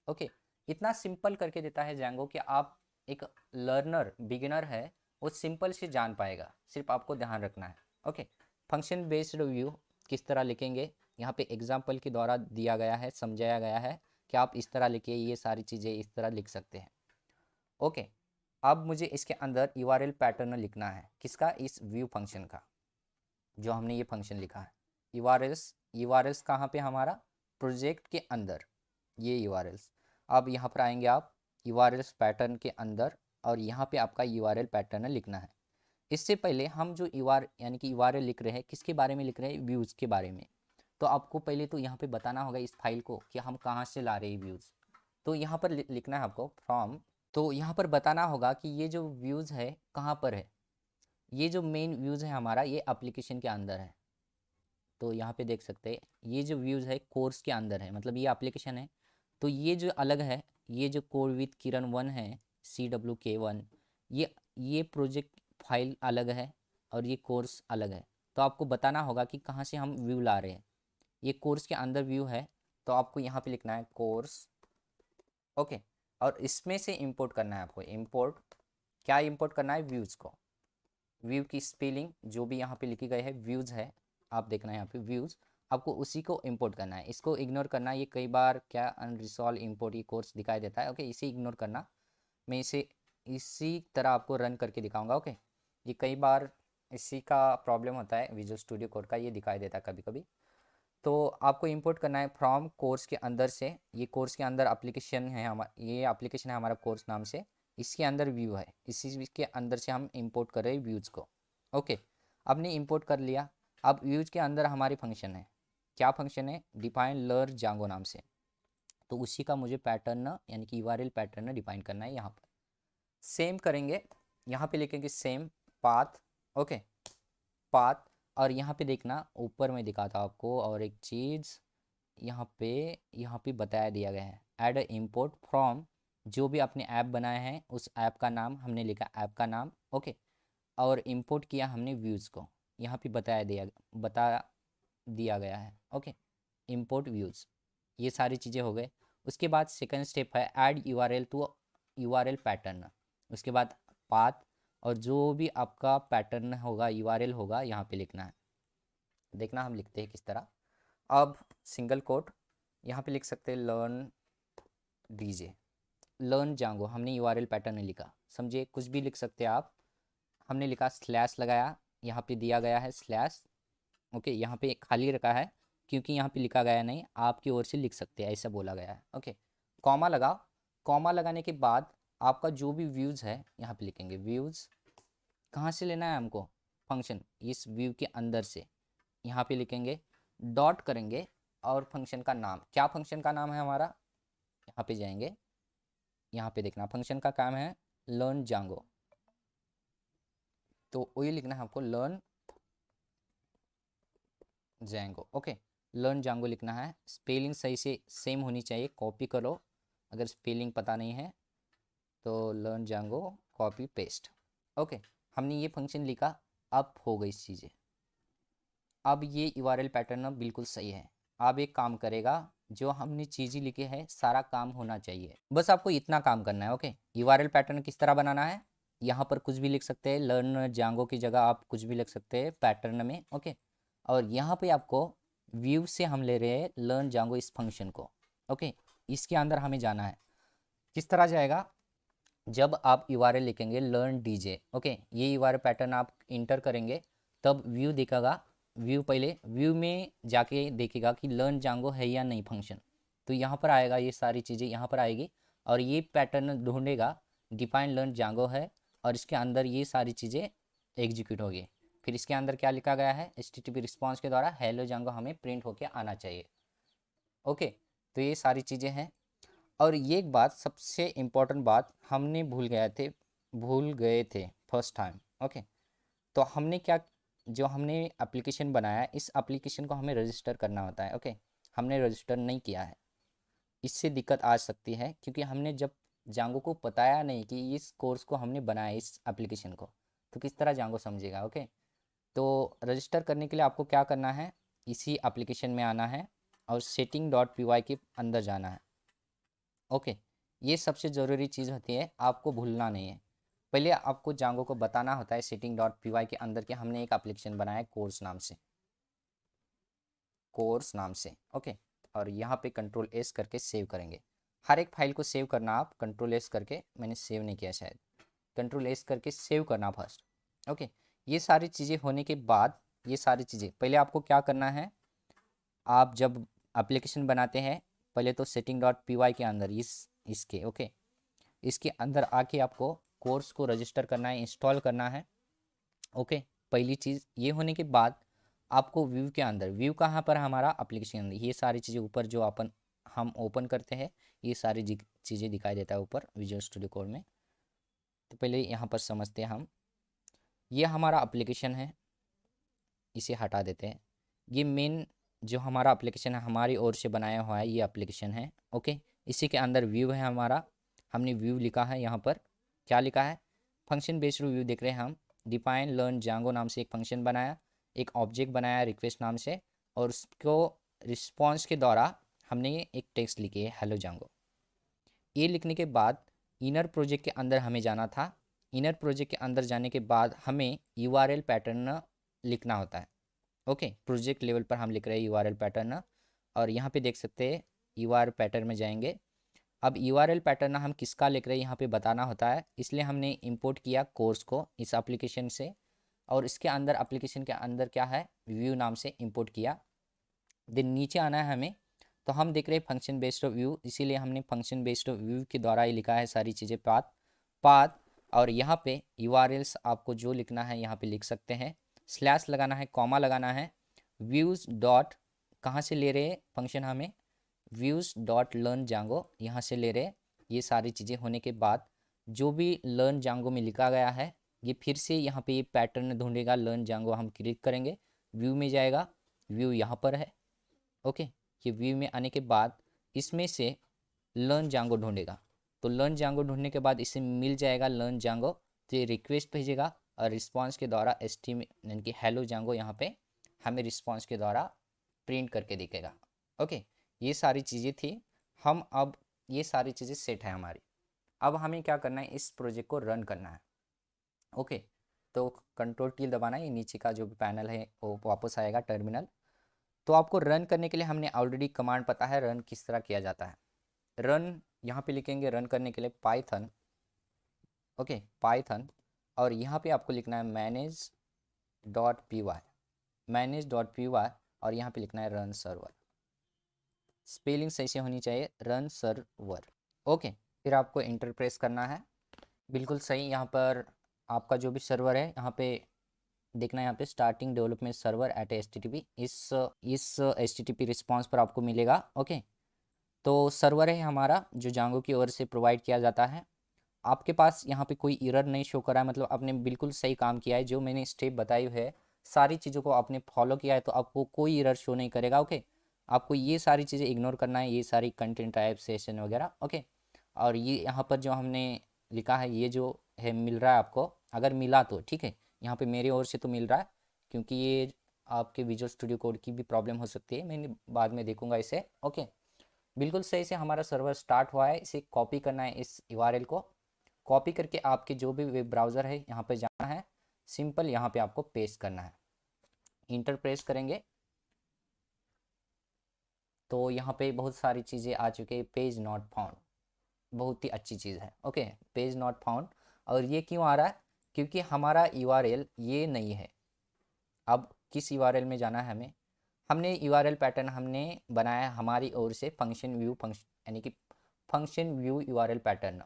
ओके, इतना सिंपल करके देता है जांगो कि आप एक लर्नर बिगिनर है वो सिंपल से जान पाएगा, सिर्फ आपको ध्यान रखना है। ओके, फंक्शन बेस्ड व्यू किस तरह लिखेंगे, यहाँ पे एग्जाम्पल के द्वारा दिया गया है, समझाया गया है कि आप इस तरह लिखिए, ये सारी चीज़ें इस तरह लिख सकते हैं। ओके, अब मुझे इसके अंदर URL पैटर्न लिखना है, किसका, इस व्यू फंक्शन का, जो हमने ये फंक्शन लिखा है। URLs कहाँ पे, हमारा प्रोजेक्ट के अंदर, ये URLs। अब यहाँ पर आएंगे आप URLs पैटर्न के अंदर, और यहाँ पे आपका URL पैटर्न लिखना है। इससे पहले हम जो यानी कि URL लिख रहे हैं, किसके बारे में लिख रहे हैं, व्यूज़ के बारे में। तो आपको पहले तो यहाँ पे बताना होगा इस फाइल को कि हम कहाँ से ला रहे हैं व्यूज़। तो यहाँ पर लिखना है आपको फ्रॉम, तो यहाँ पर बताना होगा कि ये जो व्यूज़ है कहाँ पर है। ये जो मेन व्यूज़ है हमारा, ये एप्लीकेशन के अंदर है। तो यहाँ पे देख सकते हैं ये जो व्यूज़ है कोर्स के अंदर है, मतलब ये एप्लीकेशन है। तो ये जो अलग है, ये जो कोड विद किरण 1 है, CWK1, ये प्रोजेक्ट फाइल अलग है और ये कोर्स अलग है। तो आपको बताना होगा कि कहाँ से हम व्यू ला रहे हैं। ये कोर्स के अंदर व्यू है, तो आपको यहाँ पे लिखना है कोर्स। ओके, और इसमें से इंपोर्ट करना है आपको, इंपोर्ट क्या इंपोर्ट करना है, व्यूज़ को। व्यू की स्पेलिंग जो भी यहाँ पे लिखी गई है, व्यूज़ है, आप देखना है यहाँ पे व्यूज़, आपको उसी को इंपोर्ट करना है। इसको इग्नोर करना है, ये कई बार क्या अनरिजॉल्व इंपोर्ट ये कोर्स दिखाई देता है। ओके, इसे इग्नोर करना, मैं इसे इसी तरह आपको रन करके दिखाऊंगा। ओके, ये कई बार इसी का प्रॉब्लम होता है, विजुअल स्टूडियो कोड का ये दिखाई देता है कभी कभी। तो आपको इंपोर्ट करना है फ्रॉम कोर्स के अंदर से। ये कोर्स के अंदर एप्लीकेशन है ये एप्लीकेशन है हमारा कोर्स नाम से, इसके अंदर व्यू है, इसी के अंदर से हम इंपोर्ट कर रहे हैं व्यूज़ को। ओके, आपने इंपोर्ट कर लिया। अब व्यूज़ के अंदर हमारी फंक्शन है, क्या फंक्शन है, डिफाइन लर्न जांगो नाम से। तो उसी का मुझे पैटर्न यानी कि URL पैटर्न डिफाइन करना है। यहाँ पर सेम करेंगे, यहाँ पे लिखेंगे सेम पाथ। ओके, पाथ, और यहाँ पे देखना ऊपर में दिखाता हूँ आपको और एक चीज़, यहाँ पे बताया दिया गया है, ऐड इंपोर्ट फ्रॉम, जो भी आपने ऐप बनाया है उस ऐप का नाम हमने लिखा, ऐप का नाम। ओके, और इंपोर्ट किया हमने व्यूज़ को, यहाँ पे बता दिया गया है। ओके, इंपोर्ट व्यूज़, ये सारी चीज़ें हो गए। उसके बाद सेकंड स्टेप है add URL to URL pattern. उसके बाद पाथ, और जो भी आपका पैटर्न होगा, URL होगा, यहाँ पे लिखना है। देखना हम लिखते हैं किस तरह। अब सिंगल कोट यहाँ पे लिख सकते हैं लर्न डीजे, लर्न जांगो, हमने URL पैटर्न नहीं लिखा, समझिए कुछ भी लिख सकते हैं आप। हमने लिखा स्लैश लगाया, यहाँ पे दिया गया है स्लैश। ओके, यहाँ पे खाली रखा है क्योंकि यहाँ पे लिखा गया नहीं, आपकी ओर से लिख सकते हैं, ऐसा बोला गया है। ओके, कॉमा लगाओ, कॉमा लगाने के बाद आपका जो भी व्यूज़ है यहाँ पे लिखेंगे व्यूज़, कहाँ से लेना है हमको, फंक्शन इस व्यू के अंदर से, यहाँ पे लिखेंगे, डॉट करेंगे, और फंक्शन का नाम, क्या फंक्शन का नाम है हमारा, यहाँ पे जाएंगे, यहाँ पे देखना फंक्शन का काम है लर्न जांगो। तो वही लिखना है आपको, लर्न जैंगो। ओके, लर्न जांगो लिखना है, स्पेलिंग सही से सेम होनी चाहिए, कॉपी करो अगर स्पेलिंग पता नहीं है तो लर्न जांगो कॉपी पेस्ट। ओके, हमने ये फंक्शन लिखा, अब हो गई चीज़ें। अब ये URL पैटर्न बिल्कुल सही है। अब एक काम करेगा, जो हमने चीज़ें लिखी है सारा काम होना चाहिए, बस आपको इतना काम करना है। ओके, URL पैटर्न किस तरह बनाना है, यहाँ पर कुछ भी लिख सकते हैं, लर्न जांगो की जगह आप कुछ भी लिख सकते हैं पैटर्न में। ओके, और यहाँ पे आपको व्यू से हम ले रहे हैं लर्न जांगो इस फंक्शन को। ओके, इसके अंदर हमें जाना है, किस तरह जाएगा, जब आप URL लिखेंगे लर्न डीजे। ओके, ये URL पैटर्न आप इंटर करेंगे, तब व्यू दिखेगा। व्यू पहले व्यू में जाके देखेगा कि लर्न जांगो है या नहीं फंक्शन, तो यहाँ पर आएगा, ये सारी चीज़ें यहाँ पर आएगी, और ये पैटर्न ढूंढेगा डिफाइन लर्न जांगो है, और इसके अंदर ये सारी चीज़ें एग्जीक्यूट होगी। फिर इसके अंदर क्या लिखा गया है, HTTP रिस्पॉन्स के द्वारा हेलो जांगो हमें प्रिंट होके आना चाहिए। ओके, तो ये सारी चीज़ें हैं। और ये एक बात, सबसे इम्पोर्टेंट बात हमने भूल गए थे फर्स्ट टाइम। ओके, तो हमने क्या, जो हमने एप्लीकेशन बनाया है, इस एप्लीकेशन को हमें रजिस्टर करना होता है। ओके, हमने रजिस्टर नहीं किया है, इससे दिक्कत आ सकती है, क्योंकि हमने जब जांगो को बताया नहीं कि इस कोर्स को हमने बनाया, इस एप्लीकेशन को, तो किस तरह जांगो समझेगा। ओके, तो रजिस्टर करने के लिए आपको क्या करना है, इसी एप्लीकेशन में आना है और setting.py के अंदर जाना है। ओके, ये सबसे ज़रूरी चीज़ होती है, आपको भूलना नहीं है। पहले आपको जांगो को बताना होता है setting.py के अंदर कि हमने एक एप्लीकेशन बनाया है कोर्स नाम से। कोर्स नाम से। ओके, और यहाँ पे कंट्रोल एस करके सेव करेंगे। हर एक फाइल को सेव करना आप कंट्रोल एस करके, मैंने सेव नहीं किया शायद, कंट्रोल एस करके सेव करना फर्स्ट। ओके, ये सारी चीज़ें होने के बाद, ये सारी चीज़ें पहले आपको क्या करना है, आप जब एप्लीकेशन बनाते हैं पहले तो सेटिंग डॉट पी वाई के अंदर इसके ओके, इसके अंदर आके आपको कोर्स को रजिस्टर करना है, इंस्टॉल करना है। ओके, पहली चीज़ ये होने के बाद आपको व्यू के अंदर, व्यू कहाँ पर हमारा एप्लीकेशन अंदर, ये सारी चीज़ें ऊपर जो अपन हम ओपन करते हैं ये सारी चीज़ें दिखाई देता है ऊपर विजुअल स्टूडियो कोड में। तो पहले यहाँ पर समझते हैं हम, ये हमारा एप्लीकेशन है, इसे हटा देते हैं। ये मेन जो हमारा एप्लीकेशन है हमारी ओर से बनाया हुआ है, ये एप्लीकेशन है। ओके, इसी के अंदर व्यू है हमारा, हमने व्यू लिखा है यहाँ पर, क्या लिखा है, फंक्शन बेस्ड व्यू देख रहे हैं हम। डिफाइन लर्न जांगो नाम से एक फंक्शन बनाया, एक ऑब्जेक्ट बनाया रिक्वेस्ट नाम से, और उसको रिस्पॉन्स के द्वारा हमने एक टेक्स्ट लिखी है हेलो जांगो। ये लिखने के बाद इनर प्रोजेक्ट के अंदर हमें जाना था। इनर प्रोजेक्ट के अंदर जाने के बाद हमें यूआरएल पैटर्न लिखना होता है। ओके, प्रोजेक्ट लेवल पर हम लिख रहे हैं यूआरएल पैटर्न, और यहाँ पे देख सकते हैं यूआरएल पैटर्न में जाएंगे। अब यूआरएल पैटर्न हम किसका लिख रहे हैं यहाँ पे बताना होता है, इसलिए हमने इंपोर्ट किया कोर्स को इस एप्लीकेशन से, और इसके अंदर एप्लीकेशन के अंदर क्या है, व्यू नाम से इंपोर्ट किया। देन नीचे आना है हमें, तो हम देख रहे हैं फंक्शन बेस्ड व्यू, इसीलिए हमने फंक्शन बेस्ड व्यू के द्वारा ही लिखा है सारी चीज़ें, पाथ पाथ। और यहाँ पे यूआरएल्स आपको जो लिखना है यहाँ पे लिख सकते हैं, स्लैश लगाना है, कॉमा लगाना है। व्यूज़ डॉट कहाँ से ले रहे हैं फंक्शन, हमें व्यूज़ डॉट लर्न जांगो यहाँ से ले रहे। ये सारी चीज़ें होने के बाद जो भी लर्न जांगो में लिखा गया है ये फिर से यहाँ पे ये पैटर्न ढूंढेगा, लर्न जांगो हम क्लिक करेंगे, व्यू में जाएगा, व्यू यहाँ पर है। ओके, ये व्यू में आने के बाद इसमें से लर्न जांगो ढूंढेगा, तो लर्न जांगो ढूंढने के बाद इसे मिल जाएगा लर्न जांगो, तो ये रिक्वेस्ट भेजेगा और रिस्पांस के द्वारा यानी कि हेलो जांगो यहाँ पे हमें रिस्पांस के द्वारा प्रिंट करके दिखेगा। ओके, ये सारी चीज़ें थी। हम अब ये सारी चीज़ें सेट है हमारी, अब हमें क्या करना है, इस प्रोजेक्ट को रन करना है। ओके, तो कंट्रोल टी दबाना है, ये नीचे का जो भी पैनल है वो वापस आएगा टर्मिनल। तो आपको रन करने के लिए हमने ऑलरेडी कमांड पता है रन किस तरह किया जाता है। रन यहाँ पे लिखेंगे, रन करने के लिए पाइथन, ओके पाइथन, और यहाँ पे आपको लिखना है manage dot P Y, manage dot P Y, और यहाँ पे लिखना है रन सर्वर, स्पेलिंग सही से होनी चाहिए, रन सर्वर। ओके, फिर आपको इंटर प्रेस करना है, बिल्कुल सही। यहाँ पर आपका जो भी सर्वर है यहाँ पे देखना है, यहाँ पे starting development server at HTTP, इस HTTP रिस्पॉन्स पर आपको मिलेगा। ओके, तो सर्वर है हमारा जो जांगो की ओर से प्रोवाइड किया जाता है। आपके पास यहाँ पे कोई एरर नहीं शो कर रहा है, मतलब आपने बिल्कुल सही काम किया है, जो मैंने स्टेप बताई है सारी चीज़ों को आपने फॉलो किया है, तो आपको कोई एरर शो नहीं करेगा। ओके, आपको ये सारी चीज़ें इग्नोर करना है, ये सारी कंटेंट टाइप सेशन वगैरह। ओके, और ये यहाँ पर जो हमने लिखा है ये जो है मिल रहा है आपको, अगर मिला तो ठीक है, यहाँ पे मेरी ओर से तो मिल रहा है, क्योंकि ये आपके विजुअल स्टूडियो कोड की भी प्रॉब्लम हो सकती है, मैं बाद में देखूंगा इसे। ओके, बिल्कुल सही से हमारा सर्वर स्टार्ट हुआ है, इसे कॉपी करना है, इस यूआरएल को कॉपी करके आपके जो भी वेब ब्राउज़र है यहाँ पे जाना है, सिंपल यहाँ पे आपको पेस्ट करना है, इंटर प्रेस करेंगे तो यहाँ पे बहुत सारी चीज़ें आ चुकी है, पेज नॉट फाउंड, बहुत ही अच्छी चीज़ है। ओके, पेज नॉट फाउंड, और ये क्यों आ रहा है, क्योंकि हमारा यूआरएल ये नहीं है। अब किस यूआरएल में जाना है हमें, हमने यूआरएल पैटर्न हमने बनाया हमारी ओर से फंक्शन व्यू फंक्शन, यानी कि फंक्शन व्यू यूआरएल पैटर्न।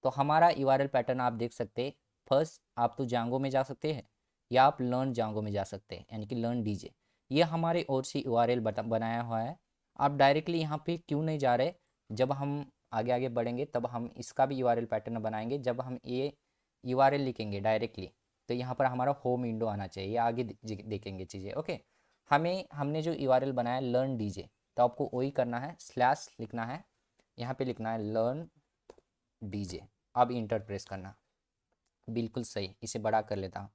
तो हमारा यूआरएल पैटर्न आप देख सकते हैं, फर्स्ट आप तो जांगो में जा सकते हैं या आप लर्न जांगो में जा सकते हैं, यानी कि लर्न डीजे, ये हमारे ओर से यूआरएल बनाया हुआ है। आप डायरेक्टली यहाँ पे क्यों नहीं जा रहे, जब हम आगे आगे बढ़ेंगे तब हम इसका भी यूआरएल पैटर्न बनाएंगे, जब हम ये यूआरएल लिखेंगे डायरेक्टली तो यहाँ पर हमारा होम विंडो आना चाहिए, आगे देखेंगे चीज़ें। ओके, हमने जो यूआरएल बनाया लर्न डीजे, तो आपको वही करना है, स्लैश लिखना है, यहाँ पे लिखना है लर्न डीजे, अब इंटर प्रेस करना, बिल्कुल सही। इसे बड़ा कर लेता हूँ,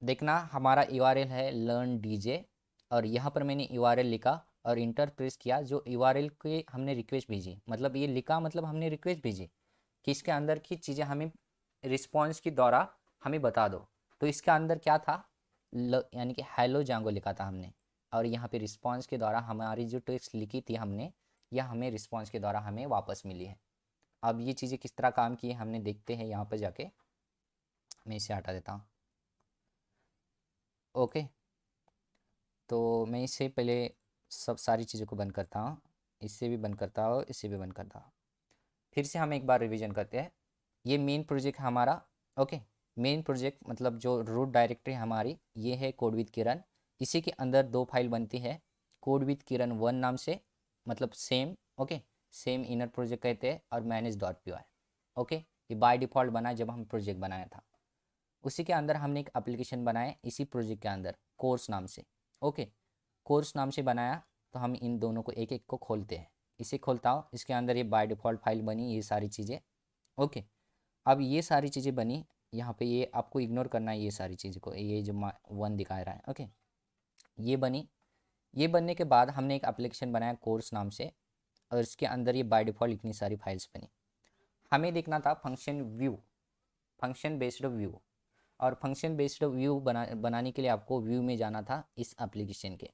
देखना हमारा यूआरएल है लर्न डीजे, और यहाँ पर मैंने यूआरएल लिखा और इंटर प्रेस किया, जो यूआरएल के हमने रिक्वेस्ट भेजी, मतलब ये लिखा मतलब हमने रिक्वेस्ट भेजी कि इसके अंदर की चीज़ें हमें रिस्पॉन्स के द्वारा हमें बता दो। तो इसके अंदर क्या था, यानी कि हेलो जांगो लिखा था हमने, और यहाँ पे रिस्पॉन्स के द्वारा हमारी जो टेक्स्ट लिखी थी हमने, यह हमें रिस्पॉन्स के द्वारा हमें वापस मिली है। अब ये चीज़ें किस तरह काम की है हमने देखते हैं यहाँ पर जाके। मैं इसे हटा देता हूँ। ओके, तो मैं इससे पहले सब सारी चीज़ों को बंद करता हूँ, इससे भी बंद करता हूँ, इससे भी बंद करता हूँ। फिर से हम एक बार रिवीजन करते हैं। ये मेन प्रोजेक्ट है हमारा। ओके, मेन प्रोजेक्ट मतलब जो रूट डायरेक्टरी हमारी ये है कोड विद किरण। इसी के अंदर दो फाइल बनती है, कोड विद किरण 1 नाम से, मतलब same. Okay, same inner project कहते हैं, और manage dot P Y. Okay, ये बाय डिफ़ॉल्ट बना जब हम प्रोजेक्ट बनाया था। उसी के अंदर हमने एक एप्लीकेशन बनाया इसी प्रोजेक्ट के अंदर कोर्स नाम से। ओके, कोर्स नाम से बनाया, तो हम इन दोनों को एक एक को खोलते हैं। इसे खोलता हूँ, इसके अंदर ये बाय डिफ़ॉल्ट फाइल बनी, ये सारी चीज़ें। ओके, अब ये सारी चीज़ें बनी, यहाँ पे ये आपको इग्नोर करना है ये सारी चीज़ों को, ये जो 1 दिखा रहा है। ओके, ये बनी। ये बनने के बाद हमने एक एप्लीकेशन बनाया कोर्स नाम से, और इसके अंदर ये बाय डिफ़ॉल्ट इतनी सारी फाइल्स बनी। हमें देखना था function view, function based view. और फंक्शन बेस्ड व्यू बनाने के लिए आपको व्यू में जाना था इस एप्लीकेशन के,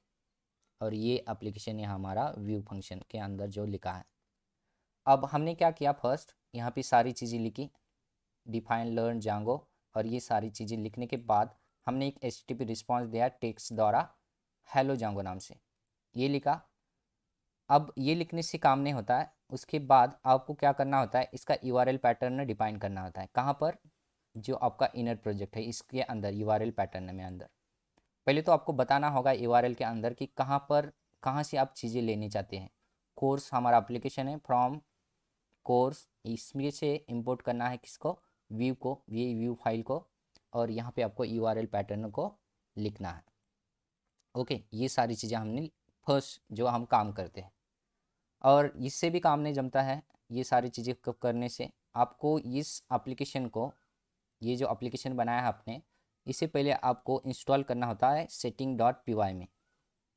और ये एप्लीकेशन है हमारा व्यू फंक्शन के अंदर जो लिखा है। अब हमने क्या किया, फर्स्ट यहाँ पे सारी चीज़ें लिखी, डिफाइन लर्न जांगो, और ये सारी चीज़ें लिखने के बाद हमने एक HTTP रिस्पॉन्स दिया टेक्स्ट द्वारा हेलो जांगो नाम से, ये लिखा। अब ये लिखने से काम नहीं होता है, उसके बाद आपको क्या करना होता है, इसका URL पैटर्न डिफाइन करना होता है। कहाँ पर, जो आपका इनर प्रोजेक्ट है इसके अंदर URL पैटर्न में अंदर पहले तो आपको बताना होगा URL के अंदर कि कहाँ पर, कहाँ से आप चीज़ें लेनी चाहते हैं। कोर्स हमारा एप्लीकेशन है, फ्रॉम कोर्स, इसमें से इंपोर्ट करना है किसको, व्यू को, ये व्यू फाइल को, और यहाँ पे आपको URL पैटर्न को लिखना है। ओके, ये सारी चीज़ें हमने फर्स्ट जो हम काम करते हैं, और इससे भी काम नहीं जमता है। ये सारी चीज़ें करने से आपको इस एप्लीकेशन को, ये जो एप्लीकेशन बनाया है आपने, इससे पहले आपको इंस्टॉल करना होता है सेटिंग डॉट पी वाई में।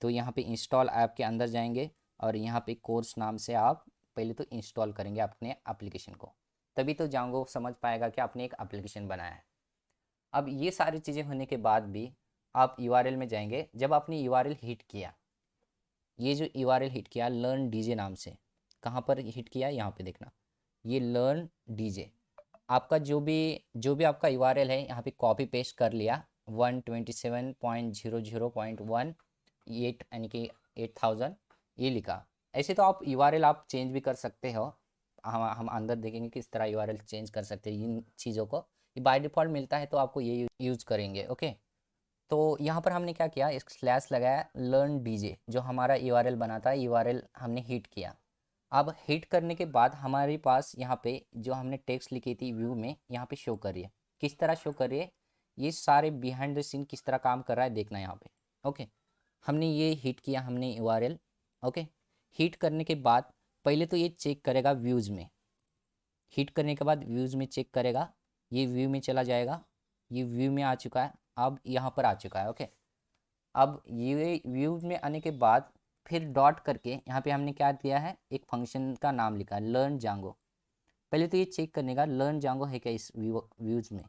तो यहाँ पे इंस्टॉल ऐप के अंदर जाएंगे, और यहाँ पे कोर्स नाम से आप पहले तो इंस्टॉल करेंगे अपने एप्लीकेशन को, तभी तो जांगो समझ पाएगा कि आपने एक एप्लीकेशन बनाया है। अब ये सारी चीज़ें होने के बाद भी आप URL में जाएंगे। जब आपने URL हिट किया, ये जो URL हिट किया लर्न डीजे नाम से, कहाँ पर हिट किया, यहाँ पे देखना, ये लर्न डीजे, आपका जो भी आपका URL है यहाँ पे कॉपी पेस्ट कर लिया, 127.00.18 यानी कि 8000 ये लिखा। ऐसे तो आप URL आप चेंज भी कर सकते हो, हम अंदर देखेंगे किस तरह URL चेंज कर सकते हैं इन चीज़ों को। ये बाय डिफ़ॉल्ट मिलता है तो आपको ये यूज़ करेंगे। ओके, तो यहाँ पर हमने क्या किया, एक स्लैश लगाया लर्न डीजे, जो हमारा URL बना था, URL हमने हिट किया। अब हिट करने के बाद हमारे पास यहाँ पे जो हमने टेक्स्ट लिखी थी व्यू में, यहाँ पे शो कर रही है। किस तरह शो कर रही है, ये सारे बिहाइंड द सीन किस तरह काम कर रहा है देखना यहाँ पे। ओके, हमने ये हिट किया, हमने URL। ओके, हिट करने के बाद पहले तो ये चेक करेगा व्यूज़ में, हिट करने के बाद व्यूज़ में चेक करेगा, ये व्यू में चला जाएगा, ये व्यू में आ चुका है, अब यहाँ पर आ चुका है। ओके, अब ये व्यू में आने के बाद फिर डॉट करके यहाँ पे हमने क्या दिया है, एक फंक्शन का नाम लिखा है लर्न जांगो। पहले तो ये चेक करने का लर्न जांगो है क्या इस व्यूज़ में,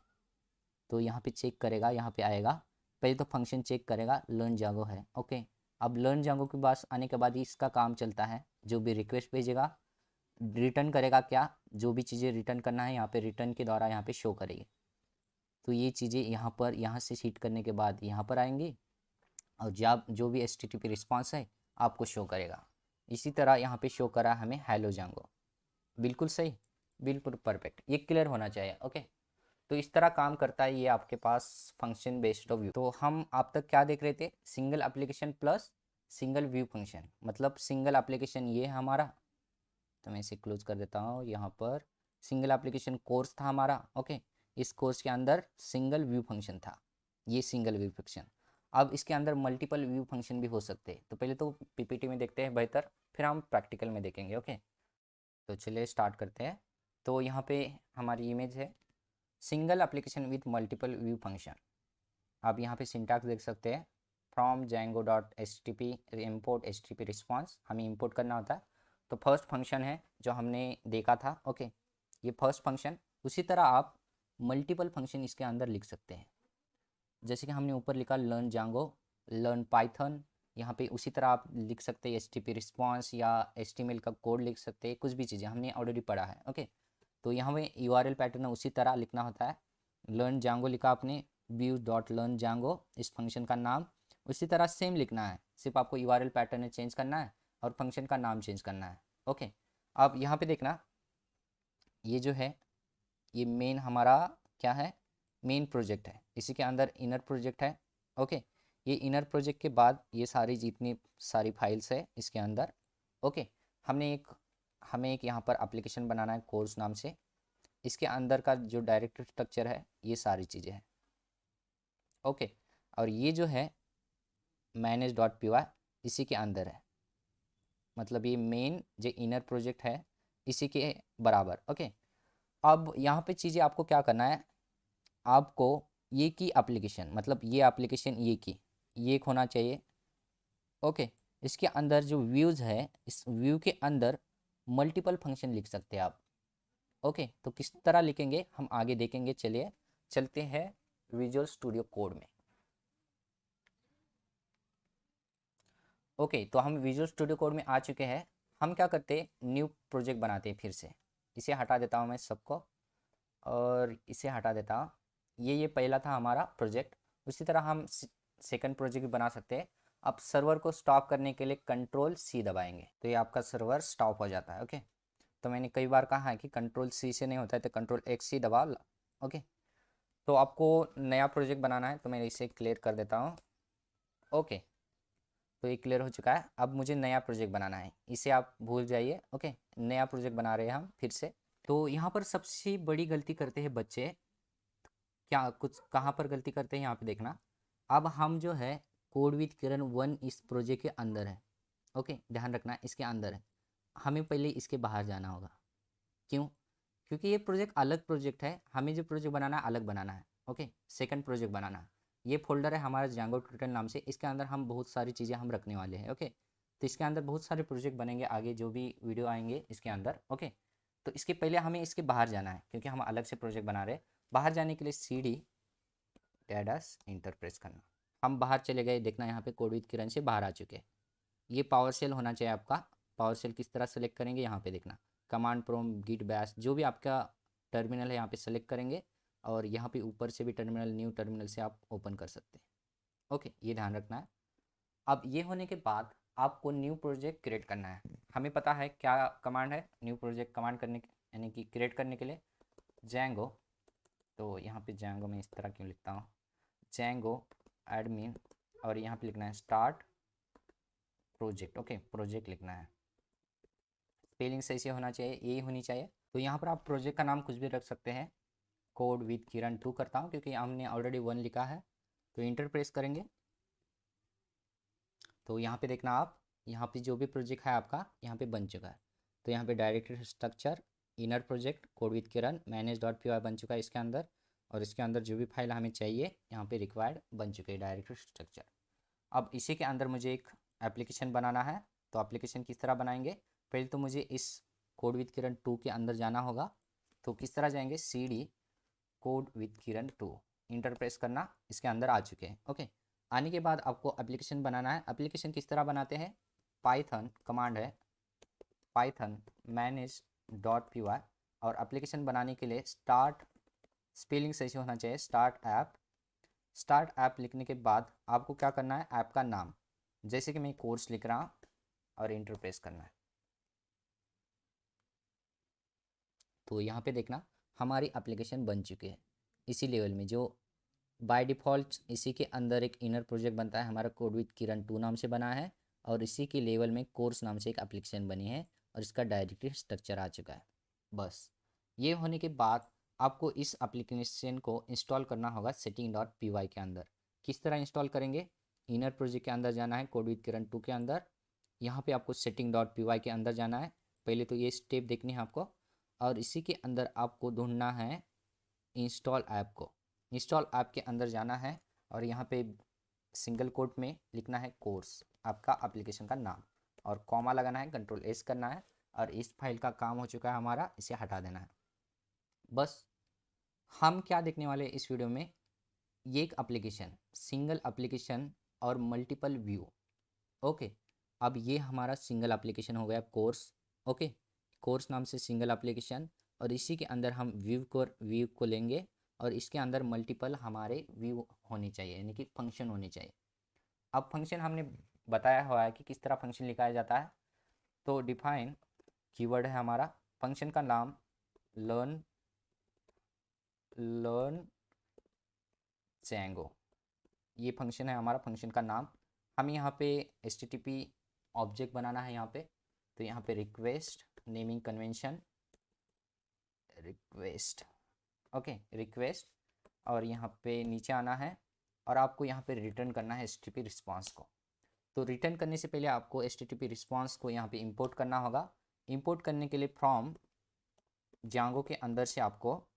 तो यहाँ पे चेक करेगा, यहाँ पे आएगा, पहले तो फंक्शन चेक करेगा लर्न जांगो है। ओके, अब लर्न जांगो के पास आने के बाद इसका काम चलता है, जो भी रिक्वेस्ट भेजेगा रिटर्न करेगा, क्या जो भी चीज़ें रिटर्न करना है यहाँ पे रिटर्न के द्वारा यहाँ पे शो करेगी। तो ये चीज़ें यहाँ पर, यहाँ से हिट करने के बाद यहाँ पर आएंगी, और जब जो भी HTTP रिस्पॉन्स है आपको शो करेगा। इसी तरह यहाँ पे शो करा हमें हेलो जांगो। बिल्कुल सही, बिल्कुल परफेक्ट, ये क्लियर होना चाहिए। ओके, तो इस तरह काम करता है ये आपके पास फंक्शन बेस्ड व्यू। तो हम आप तक क्या देख रहे थे, single application plus single view function, मतलब सिंगल एप्लीकेशन ये है हमारा। तो मैं इसे क्लोज कर देता हूँ। यहाँ पर सिंगल एप्लीकेशन कोर्स था हमारा। ओके, इस कोर्स के अंदर सिंगल व्यू फंक्शन था, ये सिंगल व्यू फंक्शन। अब इसके अंदर मल्टीपल व्यू फंक्शन भी हो सकते हैं, तो पहले तो PPT में देखते हैं बेहतर, फिर हम प्रैक्टिकल में देखेंगे। ओके, तो चलिए स्टार्ट करते हैं। तो यहाँ पे हमारी इमेज है single application with multiple view function. आप यहाँ पे सिंटैक्स देख सकते हैं, from Django dot H T P import HTTP response, हमें इंपोर्ट करना होता है। तो फर्स्ट फंक्शन है जो हमने देखा था। ओके, ये फर्स्ट फंक्शन, उसी तरह आप मल्टीपल फंक्शन इसके अंदर लिख सकते हैं। जैसे कि हमने ऊपर लिखा लर्न जांगो, लर्न पाइथन, यहाँ पे उसी तरह आप लिख सकते हैं HTTP रिस्पॉन्स या HTML का कोड लिख सकते हैं, कुछ भी चीज़ें हमने ऑलरेडी पढ़ा है। ओके, तो यहाँ में URL पैटर्न उसी तरह लिखना होता है। लर्न जांगो लिखा आपने, व्यू डॉट लर्न जांगो इस फंक्शन का नाम, उसी तरह सेम लिखना है, सिर्फ आपको URL पैटर्न चेंज करना है और फंक्शन का नाम चेंज करना है। ओके, अब यहाँ पे देखना, ये जो है ये मेन हमारा क्या है, मेन प्रोजेक्ट है, इसी के अंदर इनर प्रोजेक्ट है। ओके, ये इनर प्रोजेक्ट के बाद ये सारी जितनी सारी फाइल्स है इसके अंदर। ओके, हमें एक यहाँ पर एप्लीकेशन बनाना है कोर्स नाम से, इसके अंदर का जो डायरेक्टरी स्ट्रक्चर है ये सारी चीज़ें हैं। ओके, और ये जो है मैनेज डॉट पी वाई इसी के अंदर है, मतलब ये मेन जो इनर प्रोजेक्ट है इसी के बराबर। ओके, अब यहाँ पे चीज़ें आपको क्या करना है, आपको ये की एप्लीकेशन, मतलब ये एप्लीकेशन ये की ये एक होना चाहिए। ओके, इसके अंदर जो व्यूज़ है, इस व्यू के अंदर मल्टीपल फंक्शन लिख सकते हैं आप। ओके, तो किस तरह लिखेंगे हम आगे देखेंगे, चलिए चलते हैं विजुअल स्टूडियो कोड में। ओके, तो हम विजुअल स्टूडियो कोड में आ चुके हैं। हम क्या करते हैं, न्यू प्रोजेक्ट बनाते हैं फिर से। इसे हटा देता हूँ मैं सबको, और इसे हटा देता हूँ। ये पहला था हमारा प्रोजेक्ट, उसी तरह हम सेकंड प्रोजेक्ट भी बना सकते हैं। अब सर्वर को स्टॉप करने के लिए Ctrl+C दबाएंगे तो ये आपका सर्वर स्टॉप हो जाता है। ओके, तो मैंने कई बार कहा है कि Ctrl+C से नहीं होता है तो Ctrl+X ही दबा। ओके, तो आपको नया प्रोजेक्ट बनाना है तो मैं इसे क्लियर कर देता हूँ। ओके, तो ये क्लियर हो चुका है। अब मुझे नया प्रोजेक्ट बनाना है, इसे आप भूल जाइए। ओके, नया प्रोजेक्ट बना रहे हैं हम फिर से। तो यहाँ पर सबसे बड़ी गलती करते हैं बच्चे, क्या कुछ कहाँ पर गलती करते हैं यहाँ पे देखना। अब हम जो है कोड विद किरण 1 इस प्रोजेक्ट के अंदर है। ओके, ध्यान रखना इसके अंदर है, हमें पहले इसके बाहर जाना होगा। क्यों? क्योंकि ये प्रोजेक्ट अलग प्रोजेक्ट है, हमें जो प्रोजेक्ट बनाना है अलग बनाना है। ओके, सेकंड प्रोजेक्ट बनाना है। ये फोल्डर है हमारा Django ट्यूटोरियल नाम से, इसके अंदर हम बहुत सारी चीज़ें हम रखने वाले हैं। ओके, तो इसके अंदर बहुत सारे प्रोजेक्ट बनेंगे आगे, जो भी वीडियो आएंगे इसके अंदर। ओके, तो इसके पहले हमें इसके बाहर जाना है क्योंकि हम अलग से प्रोजेक्ट बना रहे हैं। बाहर जाने के लिए CD डैडस इंटर प्रेस करना। हम बाहर चले गए, देखना यहाँ पे कोड विद किरण से बाहर आ चुके हैं। ये पावर शेल होना चाहिए आपका। पावर शेल किस तरह सेलेक्ट करेंगे, यहाँ पे देखना कमांड प्रॉम्प्ट गिट बैश जो भी आपका टर्मिनल है यहाँ पे सेलेक्ट करेंगे, और यहाँ पे ऊपर से भी टर्मिनल, न्यू टर्मिनल से आप ओपन कर सकते हैं। ओके, ये ध्यान रखना है। अब ये होने के बाद आपको न्यू प्रोजेक्ट क्रिएट करना है। हमें पता है क्या कमांड है न्यू प्रोजेक्ट कमांड करने यानी कि क्रिएट करने के लिए, जैंगो। तो यहाँ पे जैंगो में इस तरह क्यों लिखता हूँ, जैंगो एडमिन, और यहाँ पे लिखना है स्टार्ट प्रोजेक्ट। ओके, प्रोजेक्ट लिखना है, स्पेलिंग सही से होना चाहिए, यही होनी चाहिए। तो यहाँ पर आप प्रोजेक्ट का नाम कुछ भी रख सकते हैं। कोड विद किरण 2 करता हूँ क्योंकि हमने ऑलरेडी 1 लिखा है। तो इंटर प्रेस करेंगे तो यहाँ पे देखना आप, यहाँ पे जो भी प्रोजेक्ट है आपका यहाँ पे बन चुका है। तो यहाँ पे directory structure, inner project, code with Kiran, manage dot P Y बन चुका है इसके अंदर, और इसके अंदर जो भी फाइल हमें चाहिए यहाँ पे रिक्वायर्ड बन चुके हैं डायरेक्टरी स्ट्रक्चर। अब इसी के अंदर मुझे एक एप्लीकेशन बनाना है। तो एप्लीकेशन किस तरह बनाएंगे, पहले तो मुझे इस कोड विद किरण 2 के अंदर जाना होगा। तो किस तरह जाएंगे, CD code with Kiran 2 inter press करना, इसके अंदर आ चुके हैं। ओके, आने के बाद आपको एप्लीकेशन बनाना है। एप्लीकेशन किस तरह बनाते हैं, पाइथन कमांड है, Python manage dot P Y, और एप्लीकेशन बनाने के लिए स्टार्ट, स्पेलिंग सही से होना चाहिए, स्टार्ट ऐप। स्टार्ट ऐप लिखने के बाद आपको क्या करना है, ऐप का नाम, जैसे कि मैं कोर्स लिख रहा हूँ, और इंटर प्रेस करना है। तो यहाँ पे देखना हमारी एप्लीकेशन बन चुकी है इसी लेवल में, जो बाय डिफ़ॉल्ट इसी के अंदर एक इनर प्रोजेक्ट बनता है हमारा, कोड विद किरण 2 नाम से बना है, और इसी के लेवल में कोर्स नाम से एक एप्लीकेशन बनी है, और इसका डायरेक्टरी स्ट्रक्चर आ चुका है। बस ये होने के बाद आपको इस एप्लीकेशन को इंस्टॉल करना होगा सेटिंग डॉट पी वाई के अंदर। किस तरह इंस्टॉल करेंगे, इनर प्रोजेक्ट के अंदर जाना है, कोड विद किरण 2 के अंदर, यहाँ पे आपको सेटिंग डॉट पी वाई के अंदर जाना है। पहले तो ये स्टेप देखनी है आपको, और इसी के अंदर आपको ढूंढना है इंस्टॉल ऐप को। इंस्टॉल ऐप के अंदर जाना है, और यहाँ पे सिंगल कोट में लिखना है कोर्स, आपका एप्लीकेशन का नाम, और कॉमा लगाना है, Ctrl+S करना है, और इस फाइल का काम हो चुका है हमारा, इसे हटा देना है। बस हम क्या देखने वाले इस वीडियो में, ये एक एप्लीकेशन, सिंगल एप्लीकेशन और मल्टीपल व्यू। ओके, अब ये हमारा सिंगल एप्लीकेशन हो गया कोर्स। ओके, कोर्स नाम से सिंगल एप्लीकेशन, और इसी के अंदर हम व्यू को लेंगे और इसके अंदर मल्टीपल हमारे व्यू होने चाहिए, यानी कि फंक्शन होने चाहिए। अब फंक्शन हमने बताया हुआ है कि किस तरह फंक्शन लिखाया जाता है। तो डिफाइन कीवर्ड है हमारा, फंक्शन का नाम लर्न लर्न Django, ये फंक्शन है हमारा, फंक्शन का नाम। हम यहाँ पे HTTP ऑब्जेक्ट बनाना है यहाँ पे, तो यहाँ पे request naming convention request, okay request, और यहाँ पे नीचे आना है और आपको यहाँ पे रिटर्न करना है HTTP रिस्पॉन्स को। तो रिटर्न करने से पहले आपको HTTP रिस्पॉन्स को यहाँ पे इंपोर्ट करना होगा। इंपोर्ट करने के लिए फ्रॉम Django के अंदर से आपको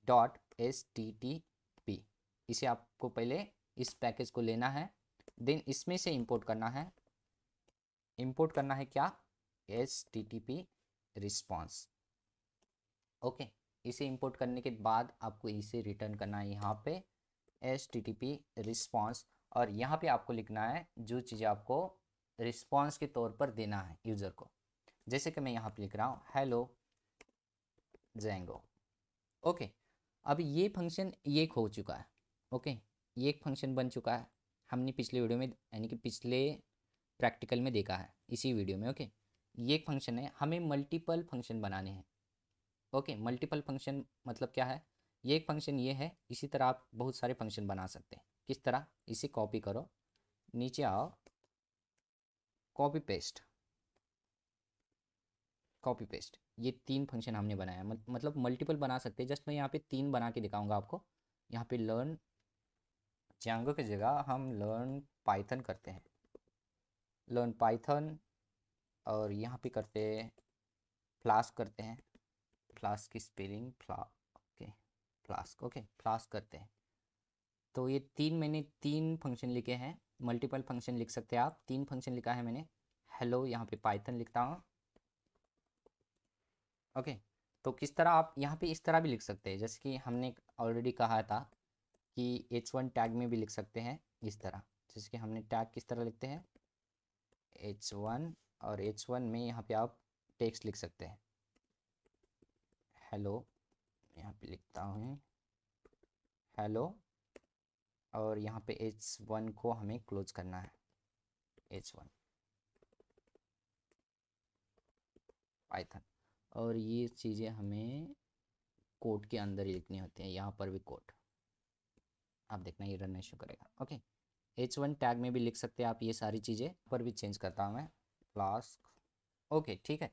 .http, इसे आपको पहले इस पैकेज को लेना है, देन इसमें से इंपोर्ट करना है। इंपोर्ट करना है क्या, HTTP रिस्पॉन्स। ओके, इसे इंपोर्ट करने के बाद आपको इसे रिटर्न करना है यहाँ पे HTTP रिस्पॉन्स, और यहाँ पे आपको लिखना है जो चीज़ें आपको रिस्पॉन्स के तौर पर देना है यूज़र को। जैसे कि मैं यहाँ पे लिख रहा हूँ हेलो Django। ओके, अब ये फंक्शन ये एक हो चुका है। ओके, ये एक फंक्शन बन चुका है, हमने पिछले वीडियो में यानी कि पिछले प्रैक्टिकल में देखा है, इसी वीडियो में। ओके, ये एक फंक्शन है, हमें मल्टीपल फंक्शन बनाने हैं। ओके, मल्टीपल फंक्शन मतलब क्या है, ये एक फंक्शन ये है, इसी तरह आप बहुत सारे फंक्शन बना सकते हैं। किस तरह, इसे कॉपी करो, नीचे आओ, कॉपी पेस्ट, कॉपी पेस्ट, ये 3 फंक्शन हमने बनाया। मतलब मल्टीपल बना सकते हैं, जस्ट मैं यहाँ पे 3 बना के दिखाऊंगा आपको। यहाँ पे लर्न Django की जगह हम लर्न पाइथन करते हैं, लर्न पाइथन, और यहाँ पे करते हैं फ्लास्क करते हैं, फ्लास्क की spelling okay flask, okay flask करते हैं। तो ये मैंने 3 फंक्शन लिखे हैं, मल्टीपल फंक्शन लिख सकते हैं आप। 3 फंक्शन लिखा है मैंने, हेलो यहाँ पे पाइथन लिखता हूँ। ओके, तो किस तरह आप यहाँ पे इस तरह भी लिख सकते हैं, जैसे कि हमने ऑलरेडी कहा था कि H1 टैग में भी लिख सकते हैं इस तरह। जैसे कि हमने टैग किस तरह लिखते हैं H1, और H1 में यहाँ पे आप टेक्स्ट लिख सकते हैं हेलो, यहाँ पे लिखता हूँ हेलो, और यहाँ पे H1 को हमें क्लोज करना है, H1 पाइथन, और ये चीज़ें हमें कोड के अंदर ही लिखनी होती हैं। यहाँ पर भी कोड आप देखना ये रन इशू करेगा। ओके, H1 टैग में भी लिख सकते हैं आप ये सारी चीज़ें, पर भी चेंज करता हूँ मैं फ्लास्क। ओके ठीक है,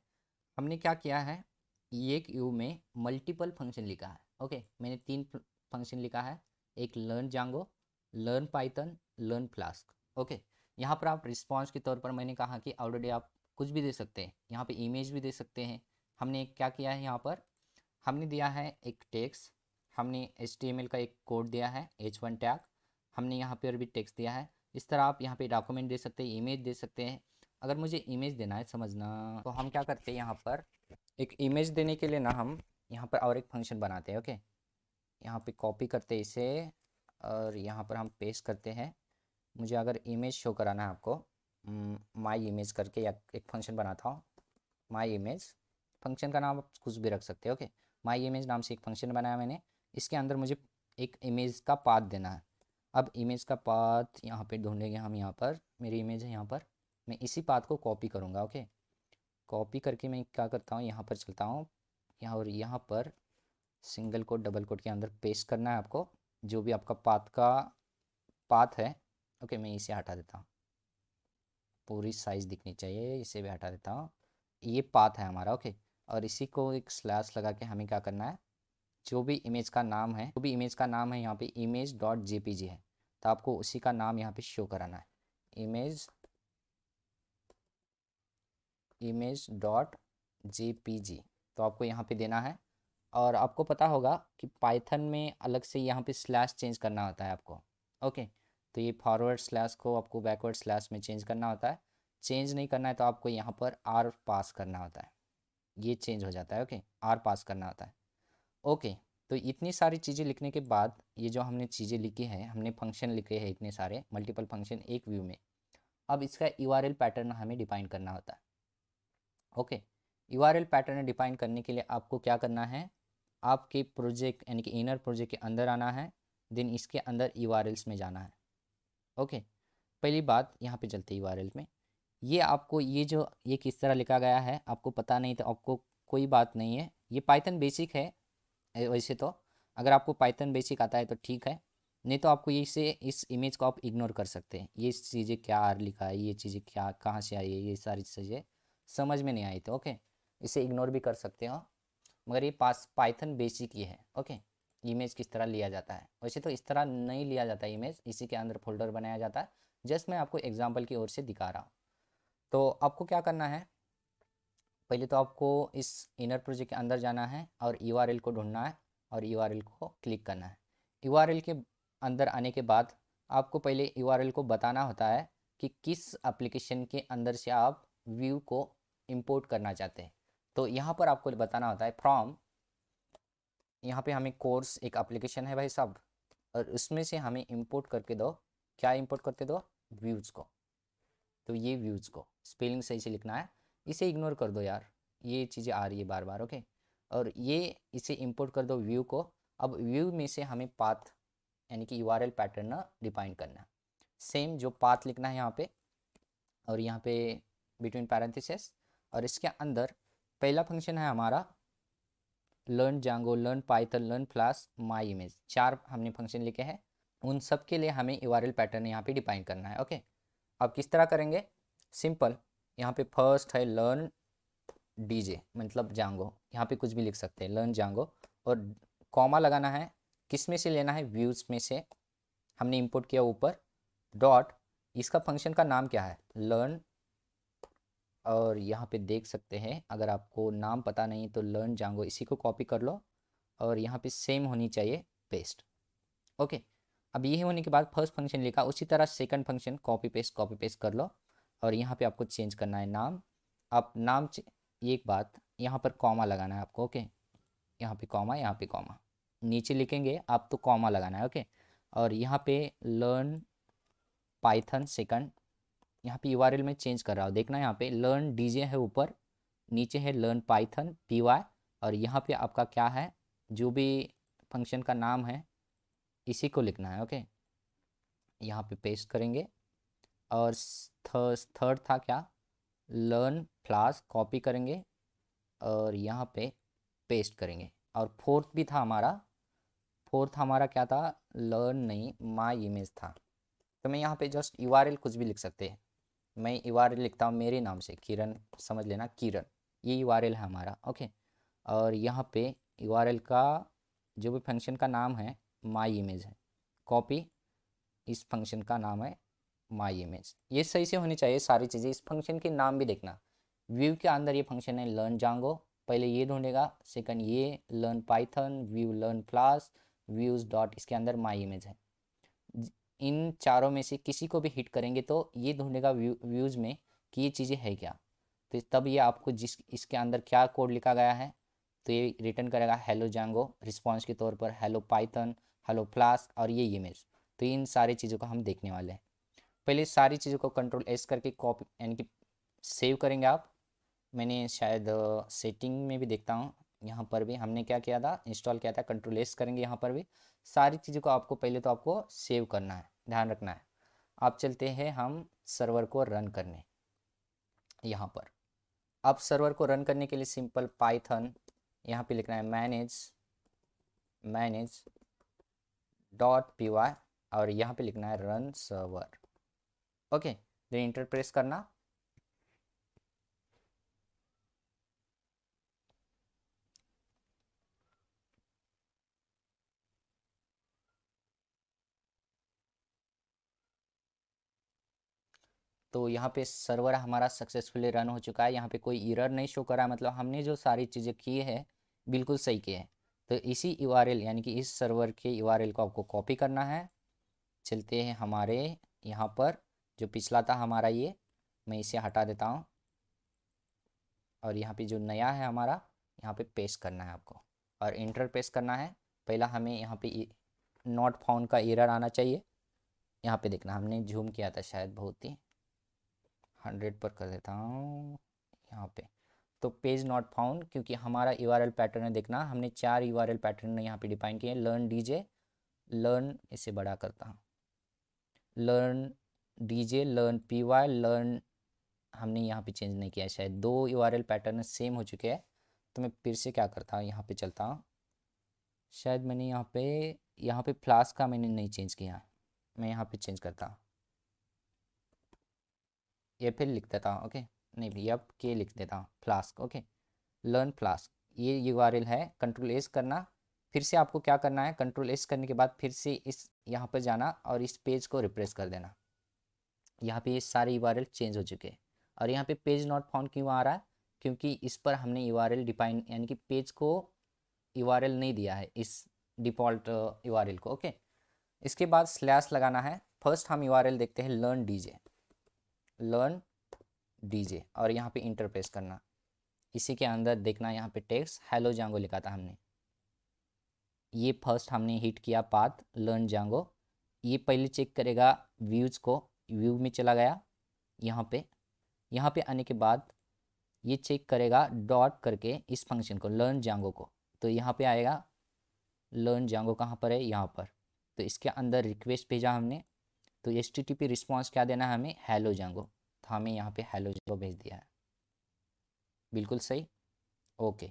हमने क्या किया है, ये एक यू में मल्टीपल फंक्शन लिखा है। ओके, मैंने 3 फंक्शन लिखा है, एक learn Django, learn Python, learn flask. Okay, यहाँ पर आप रिस्पॉन्स के तौर पर मैंने कहा कि ऑलरेडी आप कुछ भी दे सकते हैं, यहाँ पे इमेज भी दे सकते हैं। हमने क्या किया है, यहाँ पर हमने दिया है एक टेक्स्ट, हमने HTML का एक कोड दिया है H1 टैग, हमने यहाँ पर भी टेक्स्ट दिया है। इस तरह आप यहाँ पे डॉक्यूमेंट दे सकते हैं, इमेज दे सकते हैं। अगर मुझे इमेज देना है समझना, तो हम क्या करते हैं, यहाँ पर एक इमेज देने के लिए ना हम यहाँ पर और एक फंक्शन बनाते हैं। ओके, यहाँ पे कॉपी करते हैं इसे, और यहाँ पर हम पेस्ट करते हैं। मुझे अगर इमेज शो कराना है आपको, माई इमेज करके या एक फंक्शन बनाता हूँ, माई इमेज, फंक्शन का नाम आप कुछ भी रख सकते हो। ओके, माई इमेज नाम से एक फंक्शन बनाया मैंने, इसके अंदर मुझे एक इमेज का पाथ देना है। अब इमेज का पाथ यहाँ पे ढूंढेंगे हम, यहाँ पर मेरी इमेज है, यहाँ पर मैं इसी पाथ को कॉपी करूँगा। ओके, कॉपी करके मैं क्या करता हूँ, यहाँ पर चलता हूँ, यहाँ और यहाँ पर सिंगल कोट डबल कोट के अंदर पेस्ट करना है आपको, जो भी आपका पाथ है। ओके, मैं इसे हटा देता हूँ, पूरी साइज़ दिखनी चाहिए, इसे भी हटा देता हूँ। ये पाथ है हमारा। ओके, और इसी को एक स्लैश लगा के हमें क्या करना है, जो भी इमेज का नाम है, यहाँ पे image.jpg है, तो आपको उसी का नाम यहाँ पे शो कराना है, image.jpg, तो आपको यहाँ पे देना है। और आपको पता होगा कि पाइथन में अलग से यहाँ पे स्लैश चेंज करना होता है आपको। ओके, तो ये फॉरवर्ड स्लैश को आपको बैकवर्ड स्लैश में चेंज करना होता है। चेंज नहीं करना है तो आपको यहाँ पर आर पास करना होता है, ये चेंज हो जाता है। ओके, आर पास करना होता है। ओके, तो इतनी सारी चीज़ें लिखने के बाद ये जो हमने चीज़ें लिखी हैं, हमने फंक्शन लिखे हैं इतने सारे मल्टीपल फंक्शन एक व्यू में, अब इसका यूआरएल पैटर्न हमें डिफाइन करना होता है। ओके, यूआरएल पैटर्न डिफाइन करने के लिए आपको क्या करना है, आपके प्रोजेक्ट यानी कि इनर प्रोजेक्ट के अंदर आना है, देन इसके अंदर यूआरएल्स में जाना है। ओके, पहली बात यहाँ पे चलते यूआरएल में, ये आपको ये जो ये किस तरह लिखा गया है आपको पता नहीं तो आपको कोई बात नहीं है, ये पाइथन बेसिक है। वैसे तो अगर आपको पाइथन बेसिक आता है तो ठीक है, नहीं तो आपको इसे इस इमेज को आप इग्नोर कर सकते हैं। ये चीज़ें क्या लिखा है, ये चीज़ें क्या कहाँ से आई है, ये सारी चीज़ें समझ में नहीं आई तो ओके, इसे इग्नोर भी कर सकते हो। मगर ये पास पाइथन बेसिक ही है। ओके, इमेज किस तरह लिया जाता है, वैसे तो इस तरह नहीं लिया जाता इमेज, इसी के अंदर फोल्डर बनाया जाता है। जस्ट मैं आपको एग्जाम्पल की ओर से दिखा रहा हूँ। तो आपको क्या करना है, पहले तो आपको इस इनर प्रोजेक्ट के अंदर जाना है और यूआरएल को ढूंढना है और यूआरएल को क्लिक करना है। यूआरएल के अंदर आने के बाद आपको पहले यूआरएल को बताना होता है कि किस एप्लीकेशन के अंदर से आप व्यू को इंपोर्ट करना चाहते हैं। तो यहाँ पर आपको बताना होता है फ्रॉम, यहाँ पे हमें कोर्स एक एप्लीकेशन है भाई साहब, और उसमें से हमें इंपोर्ट करके दो, क्या इंपोर्ट करके दो, व्यूज़ को। तो ये व्यूज़ को स्पेलिंग सही से लिखना है, इसे इग्नोर कर दो यार, ये चीज़ें आ रही है बार बार। ओके, और ये इसे इंपोर्ट कर दो व्यू को। अब व्यू में से हमें पाथ यानी कि यूआरएल पैटर्न डिफाइन करना है। सेम जो पाथ लिखना है यहाँ पे, और यहाँ पे बिटवीन पैरेंथेसिस, और इसके अंदर पहला फंक्शन है हमारा learn Django, learn Python, learn Flask, my image, चार हमने फंक्शन लिखे हैं। उन सब के लिए हमें यूआरएल पैटर्न यहाँ पे डिफाइन करना है। ओके, अब किस तरह करेंगे, सिंपल, यहाँ पे फर्स्ट है लर्न डीजे मतलब जांगो, यहाँ पे कुछ भी लिख सकते हैं लर्न जांगो, और कॉमा लगाना है, किस में से लेना है, व्यूज़ में से हमने इंपोर्ट किया ऊपर, डॉट, इसका फंक्शन का नाम क्या है, लर्न, और यहाँ पे देख सकते हैं अगर आपको नाम पता नहीं तो लर्न जांगो, इसी को कॉपी कर लो और यहाँ पे सेम होनी चाहिए पेस्ट। ओके, अब ये होने के बाद फर्स्ट फंक्शन लिखा, उसी तरह सेकंड फंक्शन कॉपी पेस्ट कर लो, और यहाँ पे आपको चेंज करना है नाम। आप नाम एक बात, यहाँ पर कॉमा लगाना है आपको। ओके, यहाँ पे कॉमा, यहाँ पे कॉमा, नीचे लिखेंगे आप तो कॉमा लगाना है। ओके, और यहाँ पे लर्न पाइथन सेकंड, यहाँ पे यूआरएल में चेंज कर रहा हूँ, देखना यहाँ पे लर्न डीजे है ऊपर, नीचे है लर्न पाइथन पीवाई, और यहाँ पे आपका क्या है, जो भी फंक्शन का नाम है इसी को लिखना है। ओके, यहाँ पे पेस्ट करेंगे, और थर्ड था क्या, लर्न क्लास, कॉपी करेंगे और यहाँ पे पेस्ट करेंगे, और फोर्थ भी था हमारा, फोर्थ हमारा क्या था, लर्न नहीं माई इमेज था। तो मैं यहाँ पे जस्ट यूआरएल कुछ भी लिख सकते हैं, मैं यूआरएल लिखता हूँ मेरे नाम से, किरण, समझ लेना किरण, ये यूआरएल है हमारा। ओके, और यहाँ पे यूआरएल का जो भी फंक्शन का नाम है माई इमेज है, कॉपी, इस फंक्शन का नाम है माई इमेज। ये सही से होनी चाहिए सारी चीज़ें, इस फंक्शन के नाम भी देखना, व्यू के अंदर ये फंक्शन है लर्न जांगो, पहले ये ढूंढेगा, सेकंड ये learn Python, view learn class, views dot, इसके अंदर माई इमेज है। इन चारों में से किसी को भी हिट करेंगे तो ये ढूंढेगा व्यूज़ में कि ये चीज़ें है क्या, तो तब ये आपको जिस इसके अंदर क्या कोड लिखा गया है तो ये रिटर्न करेगा हेलो जांगो, रिस्पॉन्स के तौर पर हेलो पाइथन, हेलो फ्लास्क, और ये इमेज। तो इन सारी चीज़ों को हम देखने वाले हैं। पहले सारी चीज़ों को कंट्रोल एस करके कॉपी यानी कि सेव करेंगे आप। मैंने शायद सेटिंग में भी देखता हूँ, यहाँ पर भी हमने क्या किया था, इंस्टॉल किया था, कंट्रोल एस करेंगे, यहाँ पर भी सारी चीज़ों को आपको पहले तो आपको सेव करना है, ध्यान रखना है। आप चलते हैं हम सर्वर को रन करने, यहाँ पर अब सर्वर को रन करने के लिए सिंपल पाइथन, यहाँ पे लिखना है मैनेज डॉट पी वाई, और यहाँ पे लिखना है run server. Okay, then enter press करना। तो यहाँ पे सर्वर हमारा सक्सेसफुली रन हो चुका है, यहाँ पे कोई एरर नहीं शो करा, मतलब हमने जो सारी चीज़ें की है बिल्कुल सही की है। तो इसी यूआरएल यानी कि इस सर्वर के यूआरएल को आपको कॉपी करना है। चलते हैं हमारे यहाँ पर, जो पिछला था हमारा ये, मैं इसे हटा देता हूँ, और यहाँ पे जो नया है हमारा यहाँ पे पेस्ट करना है आपको, और इंटर पेस्ट करना है। पहला हमें यहाँ पे नॉट फाउंड का एरर आना चाहिए। यहाँ पे देखना, हमने जूम किया था शायद, बहुत ही 100 पर कर देता हूँ यहाँ पे। तो पेज नॉट फाउंड, क्योंकि हमारा यूआरएल पैटर्न है, देखना हमने 4 यूआरएल पैटर्न यहाँ पे डिफाइन किए हैं। लर्न डीजे, लर्न, इसे बड़ा करता हूँ, learn DJ, learn PY, learn, हमने यहाँ पे चेंज नहीं किया है शायद, 2 यूआरएल पैटर्न सेम हो चुके हैं। तो मैं फिर से क्या करता हूँ, यहाँ पे चलता हूँ, शायद मैंने यहाँ पे फ्लास्क का मैंने नहीं चेंज किया, मैं यहाँ पे चेंज करता हूँ, ये फिर लिख देता हूँ, ओके, नहीं भैया अब के लिख देता हूँ, फ्लास्क, ओके, लर्न फ्लास्क, ये यूआरएल है। कंट्रोल एस करना, फिर से आपको क्या करना है, कंट्रोल एस करने के बाद फिर से इस यहाँ पर जाना और इस पेज को रिप्रेस कर देना। यहाँ पे ये सारे यूआरएल चेंज हो चुके हैं। और यहाँ पे पेज नॉट फाउंड क्यों आ रहा है, क्योंकि इस पर हमने यूआरएल डिफाइन, यानी कि पेज को यूआरएल नहीं दिया है इस डिफ़ॉल्ट यूआरएल को, ओके। इसके बाद स्लैश लगाना है। फर्स्ट हम यूआरएल देखते हैं, लर्न डीजे, लर्न डीजे, और यहाँ पे इंटर प्रेस करना। इसी के अंदर देखना, यहाँ पे टेक्स्ट हेलो जांगो लिखा था हमने, ये फर्स्ट हमने हिट किया पाथ लर्न जांगो। ये पहले चेक करेगा व्यूज़ को, व्यू में चला गया, यहाँ पे आने के बाद ये चेक करेगा डॉट करके इस फंक्शन को, लर्न जांगो को। तो यहाँ पे आएगा लर्न जांगो, कहाँ पर है, यहाँ पर। तो इसके अंदर रिक्वेस्ट भेजा हमने, तो HTTP रिस्पॉन्स क्या देना है हमें, हेलो जांगो, तो हमें यहाँ पे हेलो जांगो भेज दिया है, बिल्कुल सही, ओके।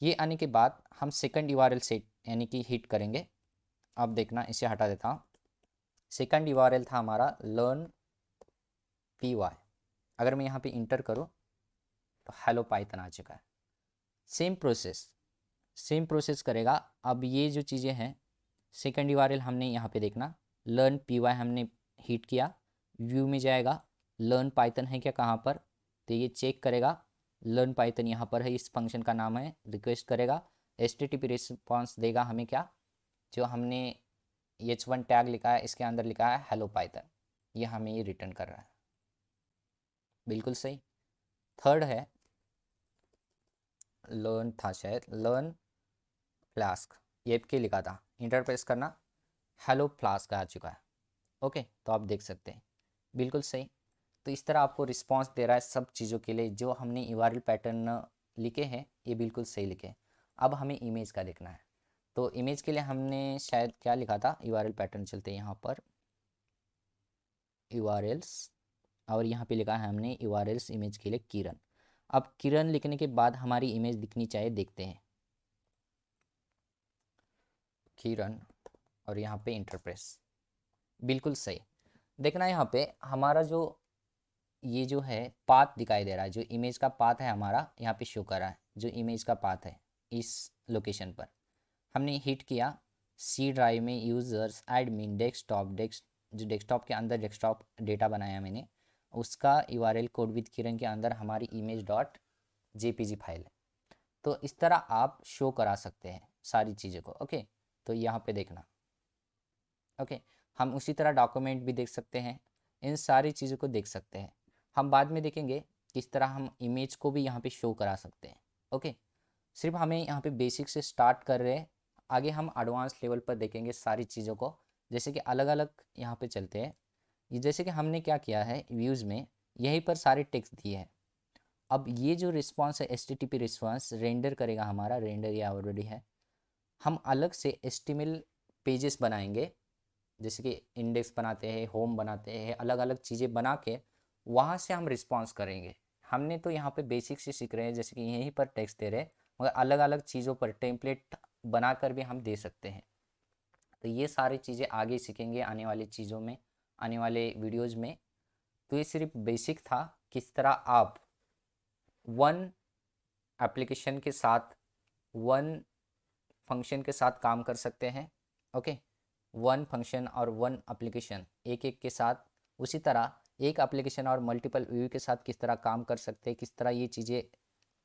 ये आने के बाद हम सेकंड यूआरएल सेट यानी कि हिट करेंगे। अब देखना, इसे हटा देता हूँ। सेकंड यूआरएल था हमारा लर्न पीवाई, अगर मैं यहाँ पे इंटर करूँ तो हेलो पाइथन आ चुका है। सेम प्रोसेस करेगा। अब ये जो चीज़ें हैं, सेकंड यूआरएल हमने यहाँ पे देखना, लर्न पीवाई हमने हिट किया, व्यू में जाएगा, लर्न पाइथन है क्या कहाँ पर, तो ये चेक करेगा, लर्न पाइथन यहाँ पर है, इस फंक्शन का नाम है, रिक्वेस्ट करेगा, HTTP रिस्पॉन्स देगा हमें क्या, जो हमने H1 टैग लिखा है, इसके अंदर लिखा है हेलो पाइथन, ये हमें ये रिटर्न कर रहा है, बिल्कुल सही। थर्ड है, लर्न था शायद, लर्न फ्लास्क, ये के लिखा था, इंटर प्रेस करना, हेलो फ्लास्क आ चुका है, ओके। तो आप देख सकते हैं, बिल्कुल सही। तो इस तरह आपको रिस्पांस दे रहा है सब चीज़ों के लिए, जो हमने यूआरएल पैटर्न लिखे हैं ये बिल्कुल सही लिखे। अब हमें इमेज का देखना है, तो इमेज के लिए हमने शायद क्या लिखा था, यूआरएल पैटर्न, चलते हैं यहाँ पर यूआरएल्स, और यहाँ पे लिखा है हमने यूआरएल्स इमेज के लिए किरण। अब किरण लिखने के बाद हमारी इमेज दिखनी चाहिए, देखते हैं किरण, और यहाँ पे इंटरप्रेस, बिल्कुल सही। देखना यहाँ पे हमारा जो ये जो है पाथ दिखाई दे रहा है, जो इमेज का पाथ है हमारा यहाँ पे शो कर रहा है, जो इमेज का पाथ है इस लोकेशन पर हमने हिट किया। सी ड्राइव में यूज़र्स एडमिन जो डेस्कटॉप के अंदर डेस्कटॉप डेटा बनाया मैंने, उसका यूआरएल कोड विद किरण के अंदर हमारी इमेज डॉट जेपीजी फाइल है। तो इस तरह आप शो करा सकते हैं सारी चीज़ों को, ओके। तो यहाँ पे देखना, ओके। हम उसी तरह डॉक्यूमेंट भी देख सकते हैं, इन सारी चीज़ों को देख सकते हैं। हम बाद में देखेंगे किस तरह हम इमेज को भी यहाँ पे शो करा सकते हैं, ओके। सिर्फ हमें यहाँ पे बेसिक से स्टार्ट कर रहे हैं, आगे हम एडवांस लेवल पर देखेंगे सारी चीज़ों को। जैसे कि अलग अलग यहाँ पे चलते हैं, ये जैसे कि हमने क्या किया है व्यूज़ में, यहीं पर सारे टेक्स्ट दिए हैं। अब ये जो रिस्पॉन्स है HTTP रिस्पॉन्स रेंडर करेगा, हमारा रेंडर ये ऑलरेडी है। हम अलग से HTML पेजेस बनाएंगे, जैसे कि इंडेक्स बनाते हैं, होम बनाते हैं, अलग अलग चीज़ें बना के वहाँ से हम रिस्पॉन्स करेंगे। हमने तो यहाँ पे बेसिक से सीख रहे हैं, जैसे कि यहीं पर टेक्स्ट दे रहे हैं, मगर अलग अलग चीज़ों पर टेम्पलेट बनाकर भी हम दे सकते हैं। तो ये सारी चीज़ें आगे सीखेंगे आने वाली चीज़ों में, आने वाले वीडियोज़ में। तो ये सिर्फ बेसिक था, किस तरह आप वन एप्लीकेशन के साथ, वन फंक्शन के साथ काम कर सकते हैं, ओके। वन फंक्शन और वन एप्लीकेशन एक एक के साथ, उसी तरह एक एप्लीकेशन और मल्टीपल व्यू के साथ किस तरह काम कर सकते हैं, किस तरह ये चीज़ें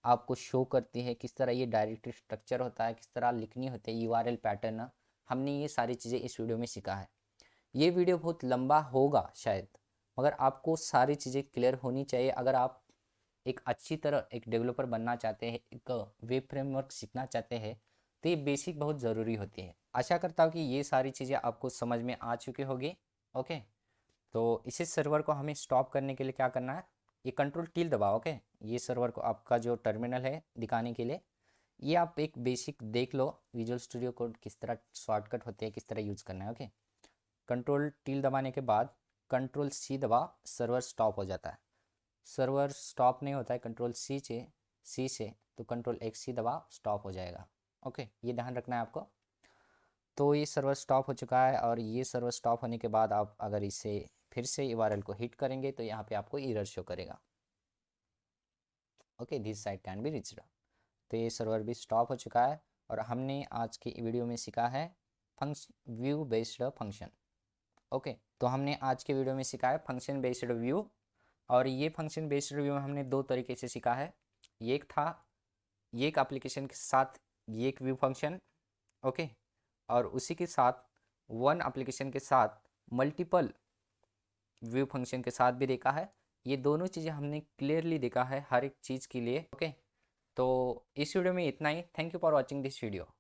आपको शो करती है, किस तरह ये डायरेक्टरी स्ट्रक्चर होता है, किस तरह लिखनी होती है यूआरएल पैटर्न, हमने ये सारी चीज़ें इस वीडियो में सीखा है। ये वीडियो बहुत लंबा होगा शायद, मगर आपको सारी चीज़ें क्लियर होनी चाहिए। अगर आप एक अच्छी तरह एक डेवलपर बनना चाहते हैं, एक वेब फ्रेमवर्क सीखना चाहते हैं, तो ये बेसिक बहुत ज़रूरी होती है। आशा करता हूँ कि ये सारी चीज़ें आपको समझ में आ चुकी होगी। ओके, तो इसे सर्वर को हमें स्टॉप करने के लिए क्या करना है, ये कंट्रोल टील दबाओ। ओके, ये सर्वर को आपका जो टर्मिनल है दिखाने के लिए, ये आप एक बेसिक देख लो विजुअल स्टूडियो कोड किस तरह शॉर्टकट होते हैं, किस तरह यूज़ करना है। ओके, कंट्रोल टील दबाने के बाद कंट्रोल सी दबा, सर्वर स्टॉप हो जाता है। सर्वर स्टॉप नहीं होता है कंट्रोल सी से, तो कंट्रोल एक्स सी दबा, स्टॉप हो जाएगा। ओके, ये ध्यान रखना है आपको। तो ये सर्वर स्टॉप हो चुका है, और ये सर्वर स्टॉप होने के बाद आप अगर इसे फिर से यूआरएल को हिट करेंगे तो यहाँ पे आपको एरर शो करेगा। Okay, this site can be reached. तो ये सर्वर भी स्टॉप हो चुका है, और हमने आज की वीडियो में सीखा है function view based function. Okay, तो हमने आज के वीडियो में सीखा है फंक्शन बेस्ड व्यू, और ये फंक्शन बेस्ड व्यू में हमने दो तरीके से सीखा है। ये एक था, ये एक एप्लीकेशन के साथ ये एक व्यू फंक्शन। ओके, और उसी के साथ वन एप्लीकेशन के साथ मल्टीपल व्यू फंक्शन के साथ भी देखा है। ये दोनों चीज़ें हमने क्लियरली देखा है हर एक चीज़ के लिए। ओके, तो इस वीडियो में इतना ही। Thank you for watching this video.